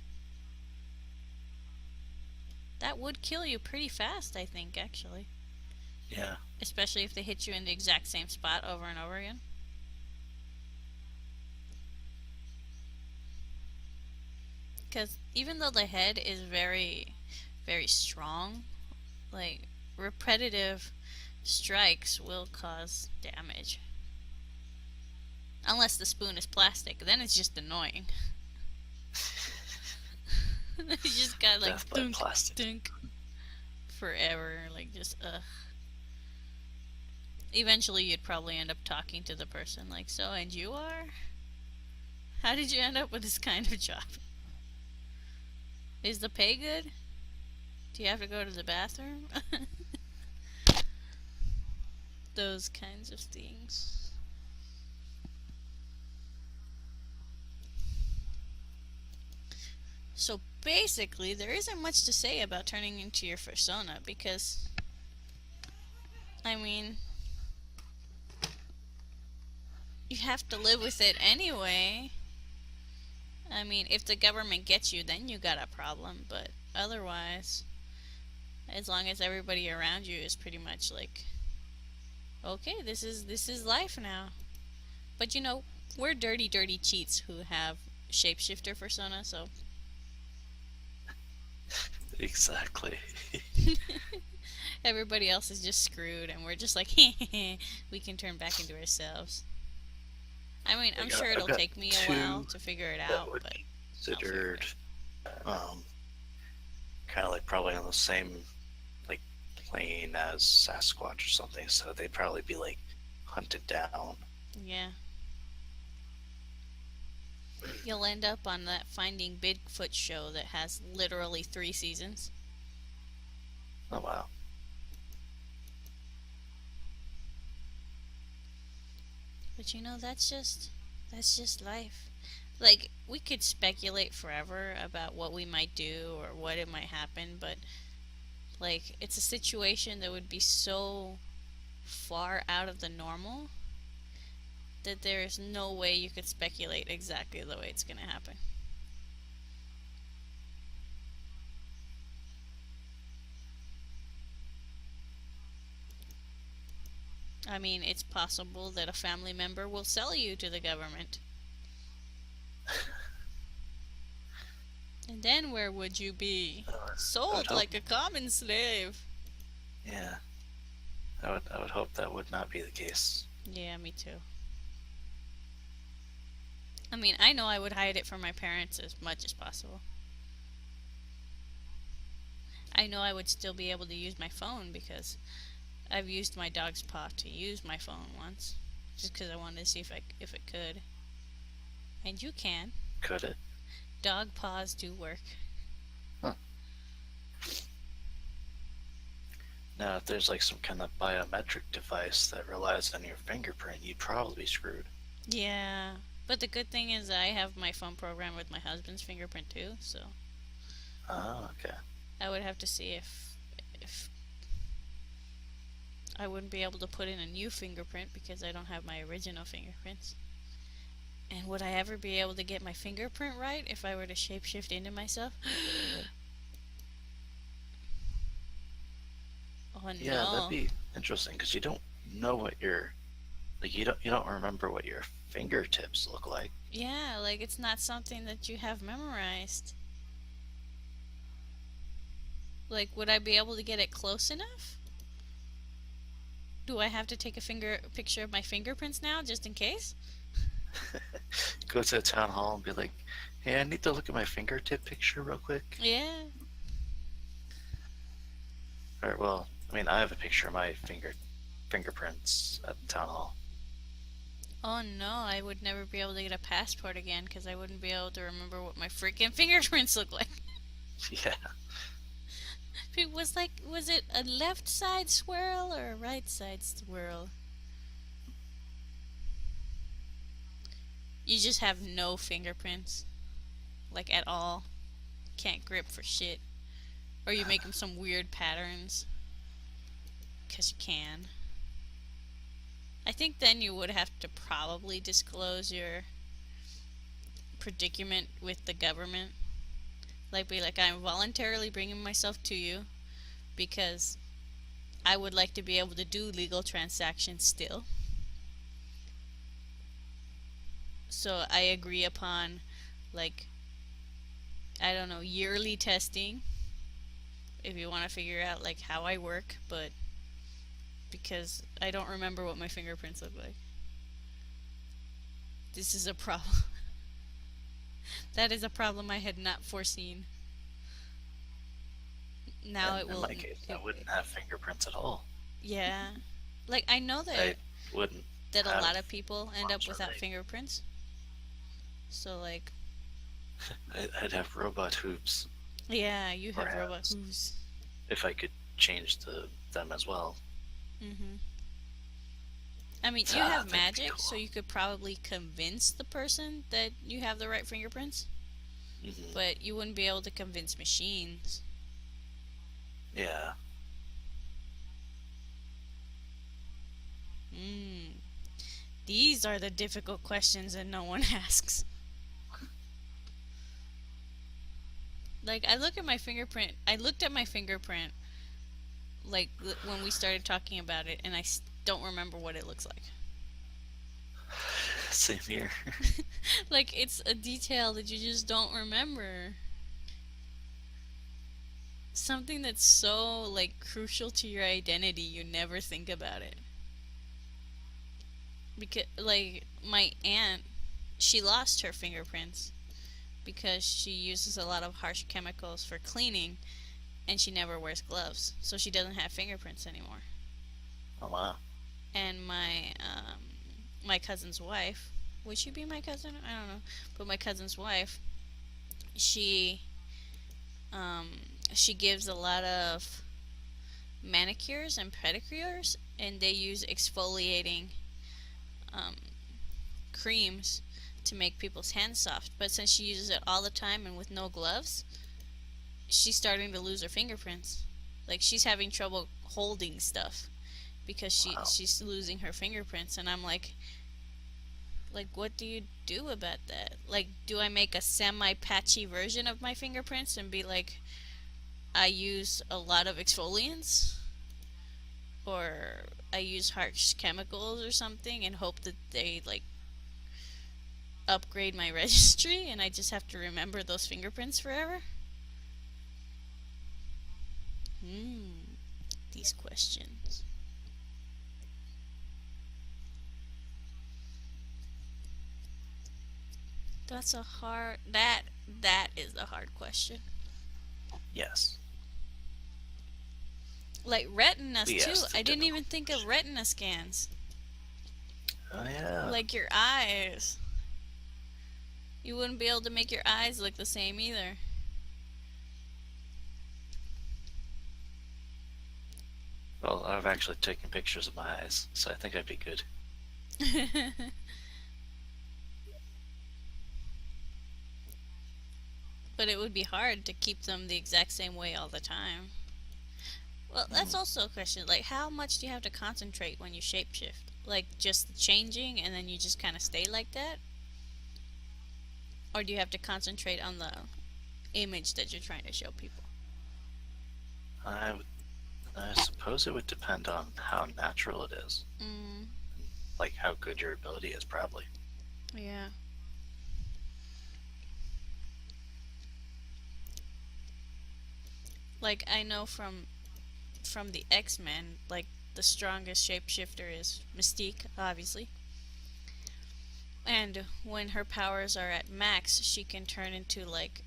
That would kill you pretty fast, I think, actually. Yeah. Especially if they hit you in the exact same spot over and over again. Because even though the head is very, very strong, like repetitive strikes will cause damage. Unless the spoon is plastic, then it's just annoying. You just got like Death by thunk, plastic. thunk forever, like just ugh. Eventually, you'd probably end up talking to the person, like, so, and you are? How did you end up with this kind of job? Is the pay good? Do you have to go to the bathroom? Those kinds of things. So basically, there isn't much to say about turning into your fursona because, I mean, you have to live with it anyway. I mean, if the government gets you, then you got a problem, but otherwise, as long as everybody around you is pretty much like, okay, this is life now. But you know, we're dirty, dirty cheats who have shapeshifter fursona, so Exactly. everybody else is just screwed, and we're just like, we can turn back into ourselves. I mean, I'm sure I've it'll got take me a while two to figure it that out, would but be I'll figure considered it. kind of like probably on the same like plane as Sasquatch or something. So they'd probably be like hunted down. Yeah. You'll end up on that Finding Bigfoot show that has literally 3 seasons. Oh wow. But you know, that's just life. Like we could speculate forever about what we might do or what it might happen, but like it's a situation that would be so far out of the normal that there is no way you could speculate exactly the way it's going to happen. I mean, it's possible that a family member will sell you to the government. And then where would you be? I would Sold hope. like a common slave. Yeah. I would hope that would not be the case. Yeah, me too. I mean, I know I would hide it from my parents as much as possible. I know I would still be able to use my phone because I've used my dog's paw to use my phone once, just because I wanted to see if it could. And you can. Could it? Dog paws do work. Huh. Now, if there's like some kind of biometric device that relies on your fingerprint, you'd probably be screwed. Yeah. But the good thing is I have my phone programmed with my husband's fingerprint too, so Oh, okay. I would have to see if I wouldn't be able to put in a new fingerprint because I don't have my original fingerprints. And would I ever be able to get my fingerprint right if I were to shapeshift into myself? Oh Yeah, that'd no. be interesting because you don't know what your like you don't remember what your fingertips look like. Yeah, like it's not something that you have memorized. Like, would I be able to get it close enough? Do I have to take a picture of my fingerprints now just in case? Go to a town hall and be like, "Hey, I need to look at my fingertip picture real quick." Yeah. Or well, I mean, I have a picture of my fingerprints at the town hall. Oh no, I would never be able to get a passport again because I wouldn't be able to remember what my freaking fingerprints look like. Yeah, It was like, was it a left side swirl or a right side swirl? You just have no fingerprints, like at all. Can't grip for shit. Or you make them some weird patterns because you can. I think then you would have to probably disclose your predicament with the government. Like, be like, I'm voluntarily bringing myself to you because I would like to be able to do legal transactions still. So I agree upon, like, I don't know, yearly testing if you want to figure out, like, how I work, but because I don't remember what my fingerprints look like. This is a problem. That is a problem I had not foreseen. Now and it in will. my case, I wouldn't have fingerprints at all. Yeah. Like, I know I wouldn't that a have lot of people end up arms or without legs. fingerprints. So, like, I'd have robot hooves yeah, you or have robot hands hooves. if I could change them as well. Mm-hmm. I mean, you Ah, have that'd be magic, so cool. you could probably convince the person that you have the right fingerprints, Hmm. but you wouldn't be able to convince machines. Yeah. Hmm. These are the difficult questions that no one asks. Like, I looked at my fingerprint, like, when we started talking about it, and I don't remember what it looks like. Same here. Like, it's a detail that you just don't remember. Something that's so, like, crucial to your identity, you never think about it. Because, like, my aunt, she lost her fingerprints because she uses a lot of harsh chemicals for cleaning and she never wears gloves, so she doesn't have fingerprints anymore. Oh wow. And my cousin's wife, would she be my cousin? I don't know, but my cousin's wife, she um she gives a lot of manicures and pedicures, and they use exfoliating um, creams to make people's hands soft. But since she uses it all the time and with no gloves, she's starting to lose her fingerprints. Like, she's having trouble holding stuff because Wow. she's losing her fingerprints. And I'm like, what do you do about that? Like, do I make a semi patchy version of my fingerprints and be like, I use a lot of exfoliants, or I use harsh chemicals or something and hope that they, like, upgrade my registry and I just have to remember those fingerprints forever? Hmm, these questions. That's a hard that is a hard question. Yes. Like retinas We too. asked the I didn't even difficult think of questions. retina scans. Oh yeah. Like your eyes. You wouldn't be able to make your eyes look the same either. Well, I've actually taken pictures of my eyes, so I think I'd be good. But it would be hard to keep them the exact same way all the time. Well, that's Hmm. also a question. Like, how much do you have to concentrate when you shapeshift? Like, just changing and then you just kind of stay like that? Or do you have to concentrate on the image that you're trying to show people? I would, I suppose it would depend on how natural it is, Mm, and like how good your ability is, probably. yeah. Like, I know from the X-Men, like, the strongest shapeshifter is Mystique, obviously. And when her powers are at max, she can turn into, like,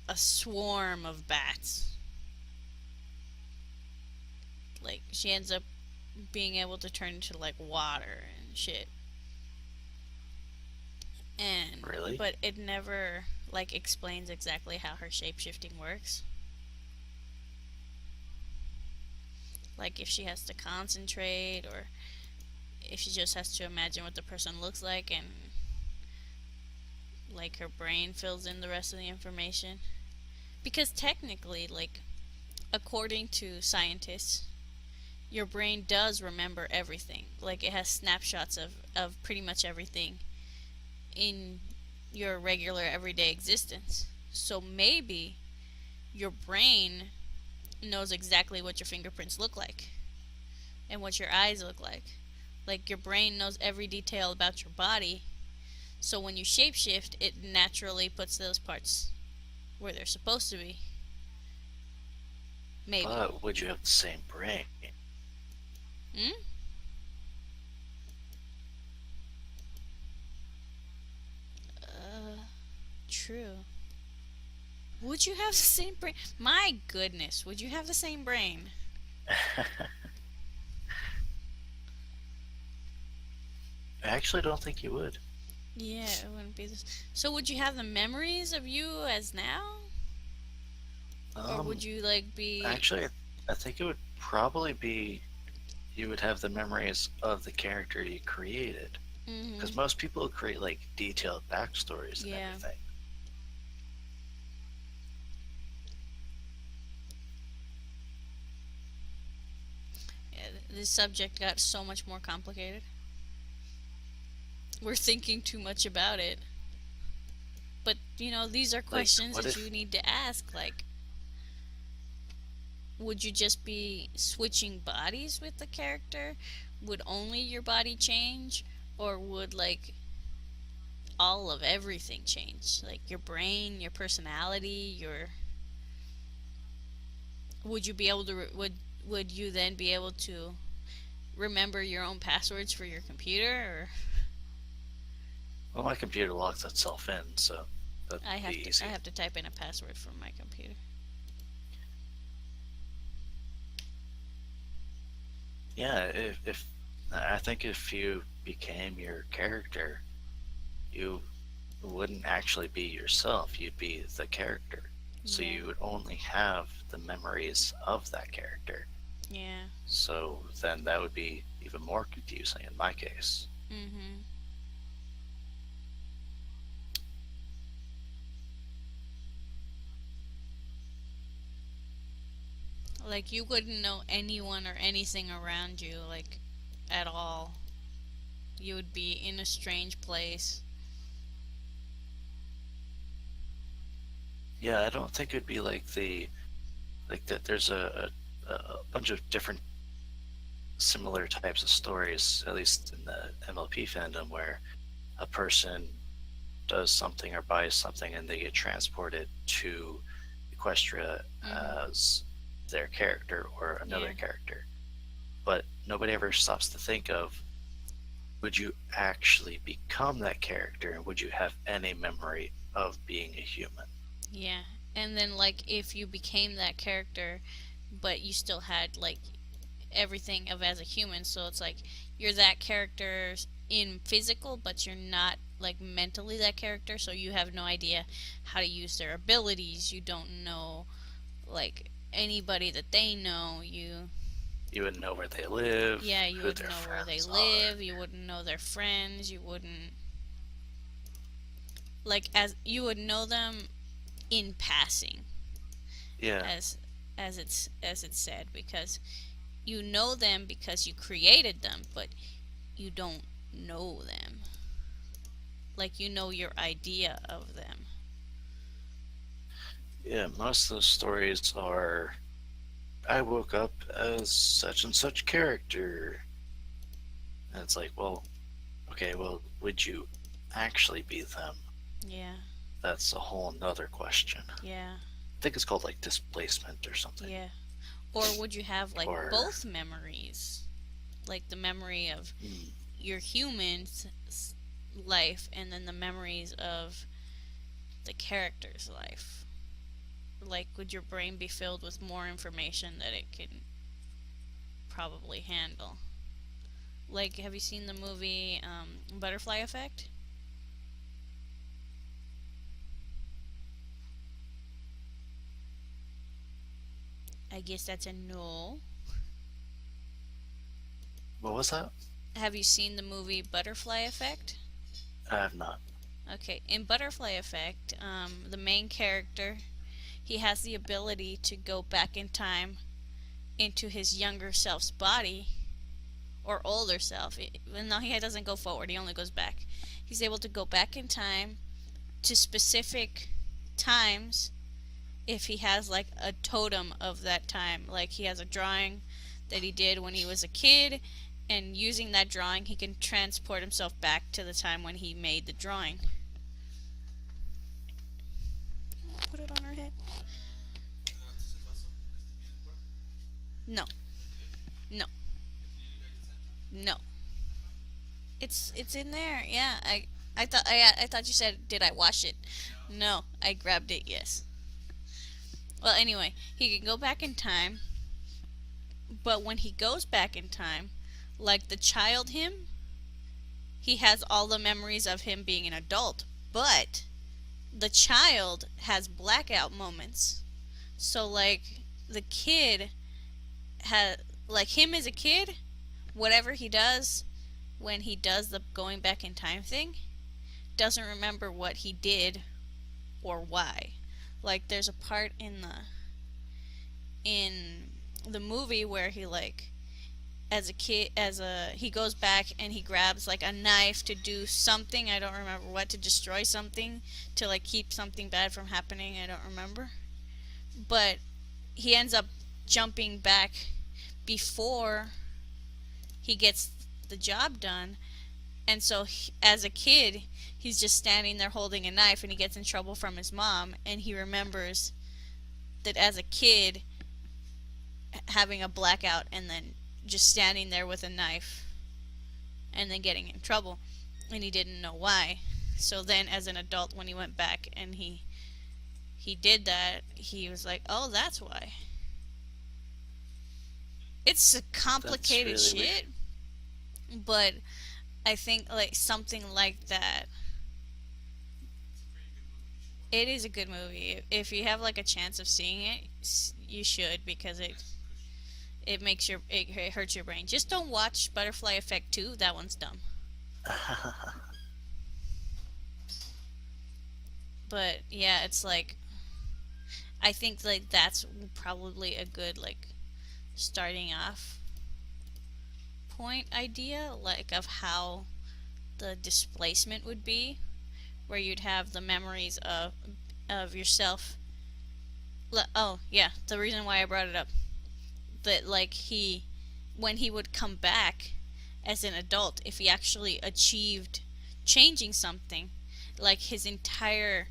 a swarm of bats. Like, she ends up being able to turn into, like, water and shit. And Really? but it never like explains exactly how her shapeshifting works. Like if she has to concentrate or if she just has to imagine what the person looks like and like her brain fills in the rest of the information. Because technically, like according to scientists, your brain does remember everything. Like it has snapshots of pretty much everything in your regular everyday existence. So maybe your brain knows exactly what your fingerprints look like and what your eyes look like. Like your brain knows every detail about your body. So when you shapeshift, it naturally puts those parts where they're supposed to be. Maybe. But would you have the same brain? Hmm? Uh, true. Would you have the same brain? My goodness, would you have the same brain? I actually don't think you would. Yeah, it wouldn't be this. So would you have the memories of you as now? Or Um, would you like be Actually, I think it would probably be you would have the memories of the character you created. Because mhm. most people create like detailed backstories and Yeah. everything. Yeah, this subject got so much more complicated. We're thinking too much about it. But, these are Like, questions what that you if? need to ask. Like, would you just be switching bodies with the character? Would only your body change? Or would, like, all of everything change? Like, your brain, your personality, your. Would you be able to. Would you then be able to remember your own passwords for your computer? Or. Well, my computer locks itself in, so that'd be I easy. have to type in a password for my computer. Yeah, if I think if you became your character, you wouldn't actually be yourself. You'd be the character. So Yeah. you would only have the memories of that character. Yeah. So then that would be even more confusing in my case. Mhm. Like you wouldn't know anyone or anything around you like at all. You would be in a strange place. Yeah, I don't think it'd be like like that. There's a bunch of different similar types of stories, at least in the MLP fandom, where a person does something or buys something and they get transported to Equestria Mhm. as their character or Yeah. another character. But nobody ever stops to think of, would you actually become that character and would you have any memory of being a human? Yeah. And then like if you became that character but you still had like everything of as a human, so it's like you're that character in physical but you're not like mentally that character, so you have no idea how to use their abilities. You don't know like anybody that they know. You wouldn't know where they live, Yeah, you who wouldn't their know where they friends are. live, you wouldn't know their friends, you wouldn't like as you would know them in passing, Yeah. as it's said, because you know them because you created them, but you don't know them. Like, you know your idea of them. Yeah, most of the stories are I woke up as such and such character. And it's like, well, okay, well, would you actually be them? Yeah, That's a whole nother question. yeah, I think it's called like displacement or something. yeah. Or would you have like Or, both memories? Like the memory of hmm, your human's life and then the memories of the character's life. Like, would your brain be filled with more information that it can probably handle? Like, have you seen the movie Butterfly Effect? I guess that's a no. what was that? Have you seen the movie Butterfly Effect? I have not. Okay, in Butterfly Effect, the main character, he has the ability to go back in time into his younger self's body, or older self. No, he doesn't go forward, he only goes back. He's able to go back in time to specific times if he has like a totem of that time. Like, he has a drawing that he did when he was a kid, and using that drawing, he can transport himself back to the time when he made the drawing. Put it on her head. No, no, no. It's in there. Yeah, I thought you said, did I wash it? No, I grabbed it. Yes. Well, anyway, he can go back in time, but when he goes back in time, like the child him, he has all the memories of him being an adult, but the child has blackout moments. So like the kid has, like, him as a kid, whatever he does when he does the going back in time thing, doesn't remember what he did or why. Like, there's a part in the movie where he, like, as a kid, as a he goes back and he grabs like a knife to do something, I don't remember what, to destroy something, to like keep something bad from happening, I don't remember. But he ends up jumping back before he gets the job done. And so as a kid, he's just standing there holding a knife, and he gets in trouble from his mom, and he remembers that as a kid having a blackout and then just standing there with a knife and then getting in trouble, and he didn't know why. So then as an adult, when he went back and he did that, he was like, "Oh, that's why." It's a That's complicated really weird. shit, but I think like something like that, it is a good movie. If you have like a chance of seeing it, you should, because it hurts your brain. Just don't watch Butterfly Effect 2. That one's dumb. But yeah, it's like, I think like that's probably a good like starting off point idea, like of how the displacement would be, where you'd have the memories of yourself. Oh yeah, the reason why I brought it up, that like he, when he would come back as an adult, if he actually achieved changing something, like his entire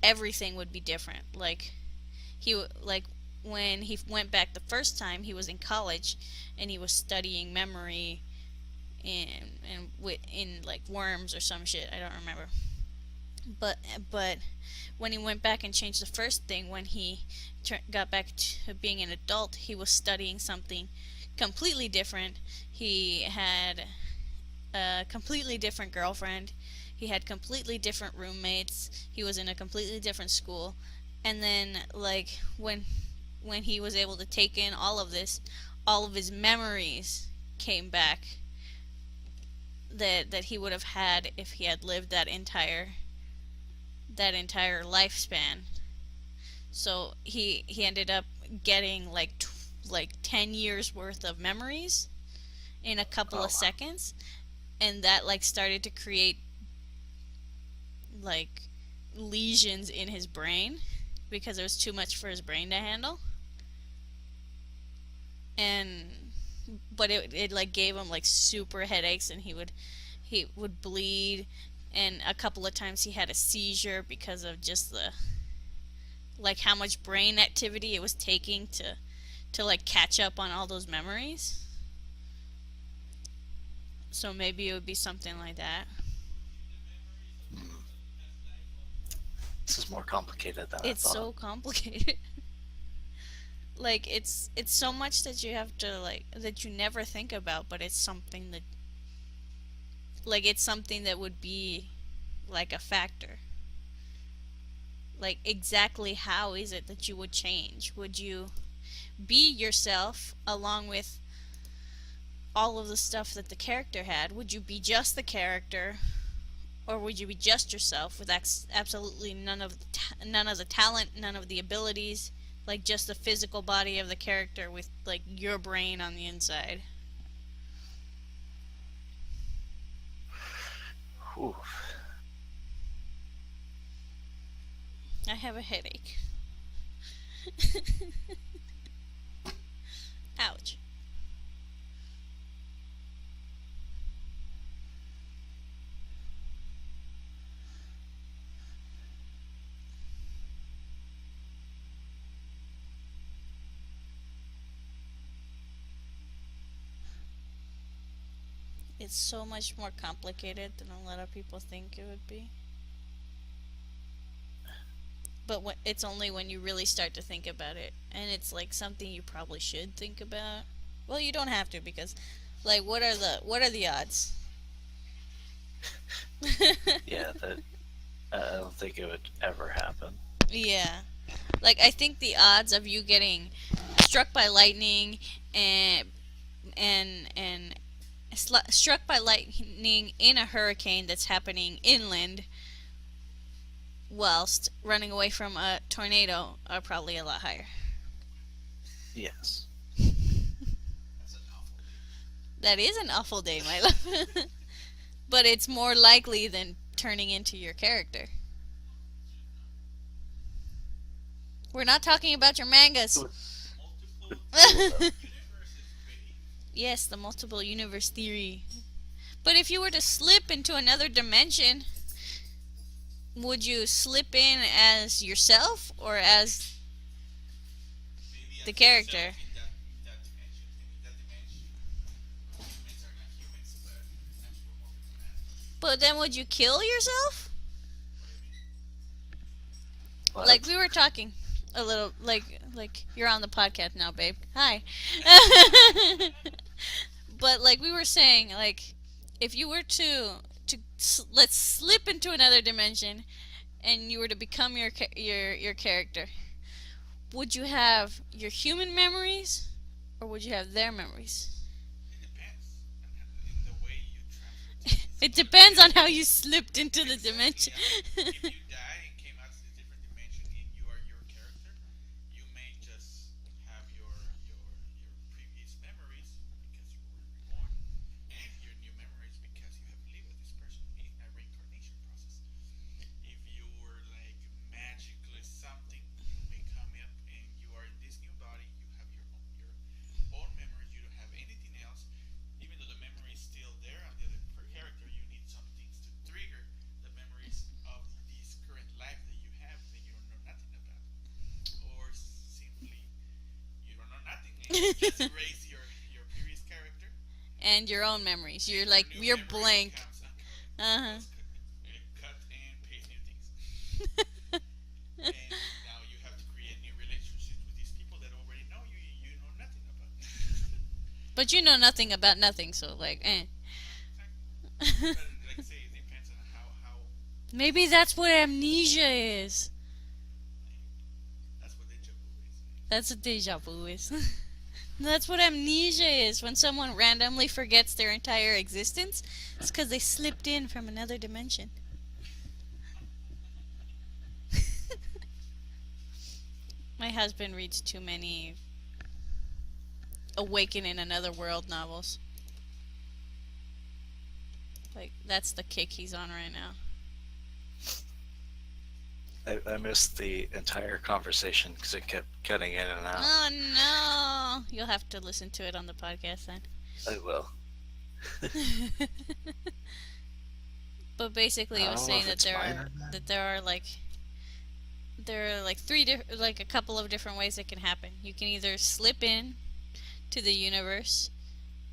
everything would be different. Like, like when he went back the first time, he was in college and he was studying memory in like worms or some shit. I don't remember. But when he went back and changed the first thing, when he got back to being an adult, he was studying something completely different. He had a completely different girlfriend. He had completely different roommates. He was in a completely different school. And then like when he was able to take in all of this, all of his memories came back that he would have had if he had lived that entire lifespan. So he ended up getting like 10 years worth of memories in a couple of Oh, seconds, and that like started to create like lesions in his brain because it was too much for his brain to handle. And but it like gave him like super headaches, and he would bleed, and a couple of times he had a seizure because of just the like how much brain activity it was taking to like catch up on all those memories. So maybe it would be something like that. hmm. This is more complicated than I It's thought. so complicated. Like it's so much that you have to like that you never think about, but it's something that like it's something that would be like a factor. Like exactly how is it that you would change? Would you be yourself along with all of the stuff that the character had? Would you be just the character, or would you be just yourself with absolutely none of the talent, none of the abilities, like just the physical body of the character with like your brain on the inside? Whew. I have a headache. Ouch. It's so much more complicated than a lot of people think it would be. But it's only when you really start to think about it, and it's like something you probably should think about. Well, you don't have to because, like, what are the odds? Yeah, that I don't think it would ever happen. Yeah, like I think the odds of you getting struck by lightning and and struck by lightning in a hurricane that's happening inland whilst running away from a tornado are probably a lot higher. Yes. That is an awful day, my love. But it's more likely than turning into your character. We're not talking about your It mangas. would, cool though. Yes, the multiple universe theory. But if you were to slip into another dimension, would you slip in as yourself or as the character? But then would you kill yourself? Like What? we were talking a little like you're on the podcast now, babe. Hi. But like we were saying, like if you were to let's slip into another dimension and you were to become your character, would you have your human memories or would you have their memories? It depends on how you slipped into the dimension. And your own memories. You're like you're blank. Uh huh. But you know nothing about nothing, so like, eh. Maybe that's what amnesia is. That's what deja vu is. That's what amnesia is. When someone randomly forgets their entire existence, it's because they slipped in from another dimension. My husband reads too many Awaken in Another World novels. Like, that's the kick he's on right now. I missed the entire conversation because it kept cutting in and out. Oh no! You'll have to listen to it on the podcast then. I will. But basically, it I was don't know saying if that it's mine or not. there are like like a couple of different ways it can happen. You can either slip in to the universe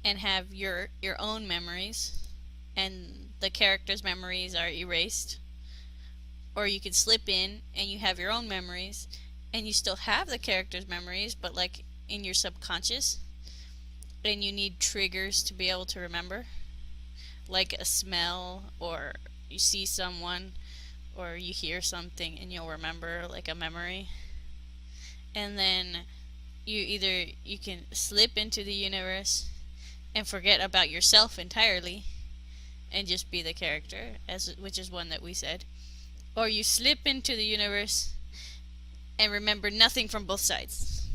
and have your own memories, and the characters' memories are erased, or you can slip in and you have your own memories, and you still have the characters' memories, but like in your subconscious, and you need triggers to be able to remember, like a smell, or you see someone, or you hear something and you'll remember like a memory. And then you can slip into the universe and forget about yourself entirely and just be the character, as which is one that we said. Or you slip into the universe and remember nothing from both sides.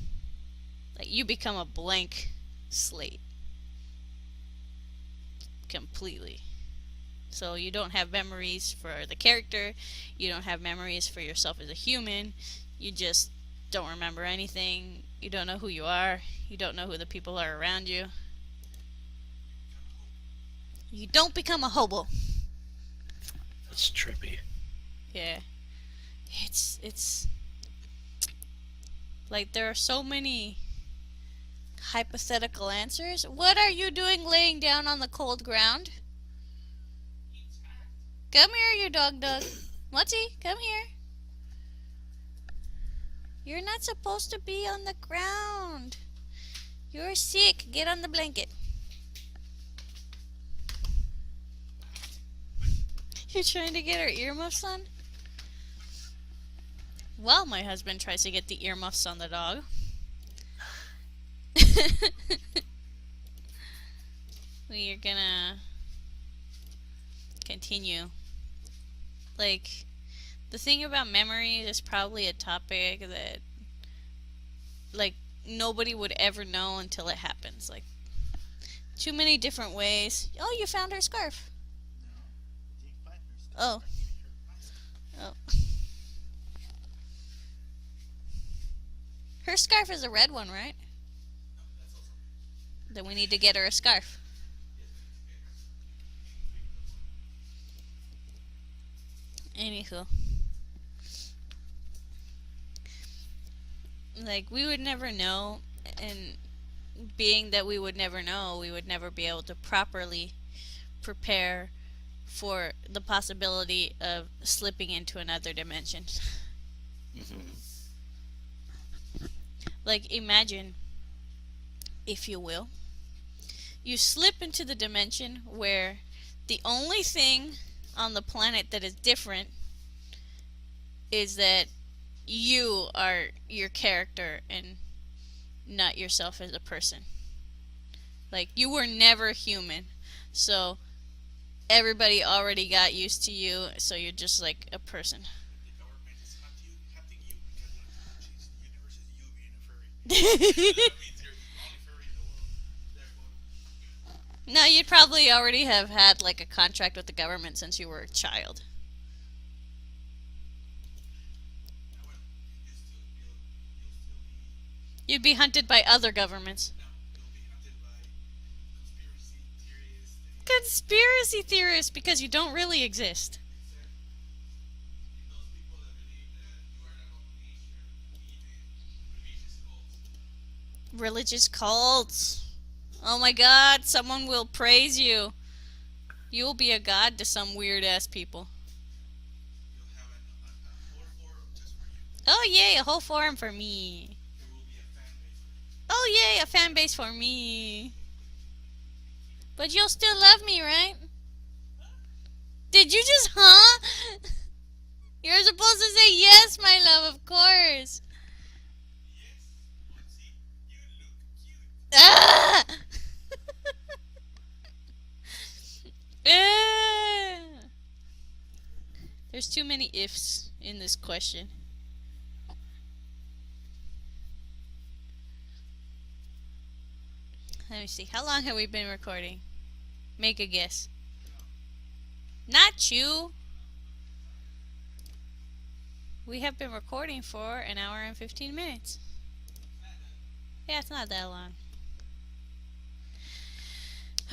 Like you become a blank slate completely. So you don't have memories for the character, you don't have memories for yourself as a human, you just don't remember anything, you don't know who you are, you don't know who the people are around you. You don't become a hobo. It's trippy. Yeah. It's like there are so many hypothetical answers. What are you doing laying down on the cold ground? Come here, you dog. Mutty, come here. You're not supposed to be on the ground. You're sick. Get on the blanket. You're trying to get her earmuffs on? Well, my husband tries to get the earmuffs on the dog. We are gonna continue. Like, the thing about memories is probably a topic that, like, nobody would ever know until it happens. Like, too many different ways. Oh, you found her scarf. Oh. Oh. Her scarf is a red one, right? Then we need to get her a scarf. Anywho. Like, we would never know, and being that we would never know, we would never be able to properly prepare for the possibility of slipping into another dimension. Mm-hmm. Like, imagine, if you will, you slip into the dimension where the only thing on the planet that is different is that you are your character and not yourself as a person. Like, you were never human. So, everybody already got used to you, so you're just like a person. No, you'd probably already have had like a contract with the government since you were a child. You'd be hunted by other governments. Conspiracy theorists, because you don't really exist. Religious cults. Oh my god, someone will praise you. You will be a god to some weird ass people. Oh yay, a whole forum for me. Oh yay, a fan base for me. But you'll still love me, right? Did you just huh? You're supposed to say yes, my love, of course. Ah! Ah! There's too many ifs in this question. Let me see. How long have we been recording? Make a guess. Not you. We have been recording for an hour and 15 minutes. Yeah, it's not that long.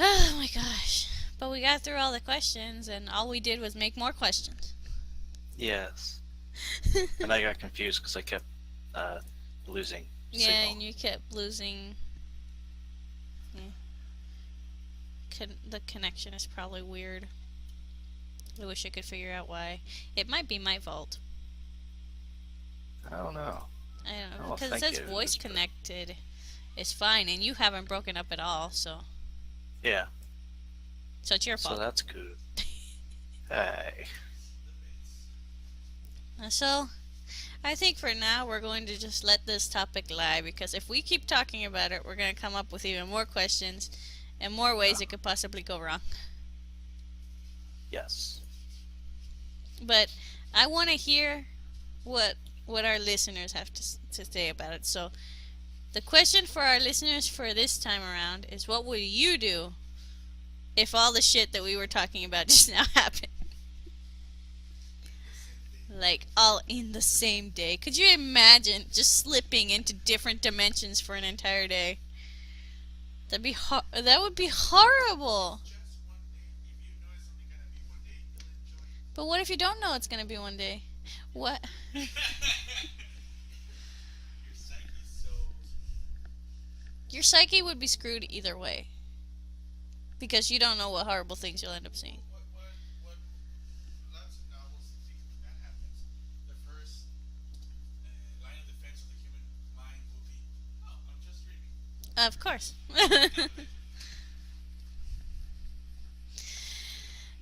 Oh my gosh. But we got through all the questions, and all we did was make more questions. Yes. And I got confused because I kept losing Yeah, signal. and you kept losing. Yeah. The connection is probably weird. I wish I could figure out why. It might be my fault. I don't know. I don't I know. don't Because it think says it voice is, but- connected is fine, and you haven't broken up at all, so. Yeah. So it's your So fault. that's good. Hey. So, I think for now we're going to just let this topic lie, because if we keep talking about it, we're going to come up with even more questions and more ways it could possibly go wrong. Yes. But I want to hear what our listeners have to say about it. So, the question for our listeners for this time around is, what would you do if all the shit that we were talking about just now happened? Like, all in the same day. Could you imagine just slipping into different dimensions for an entire day? That would be horrible. But what if you don't know it's gonna be one day? What? Your psyche would be screwed either way. Because you don't know what horrible things you'll end up seeing. Of course.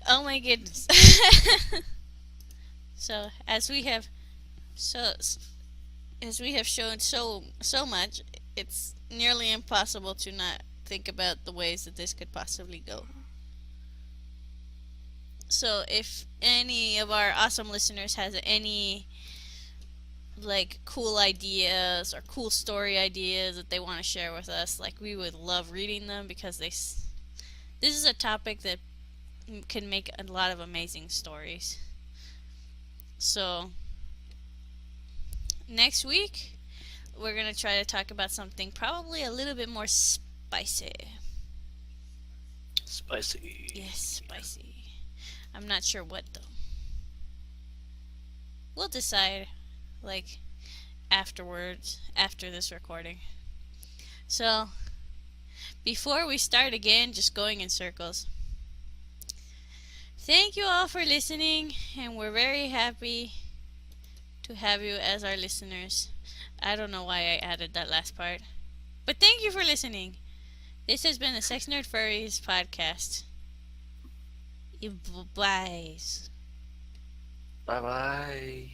Oh my goodness. So so as we have shown so much, it's nearly impossible to not think about the ways that this could possibly go. So if any of our awesome listeners has any like cool ideas or cool story ideas that they want to share with us, like, we would love reading them, because this is a topic that can make a lot of amazing stories. So next week we're going to try to talk about something probably a little bit more spicy. Spicy. Yes, spicy. I'm not sure what though. We'll decide, like, afterwards, after this recording. So, before we start again, just going in circles, thank you all for listening, and we're very happy to have you as our listeners. I don't know why I added that last part, but thank you for listening. This has been the Sexnerd.furries podcast. Bye. Bye-bye.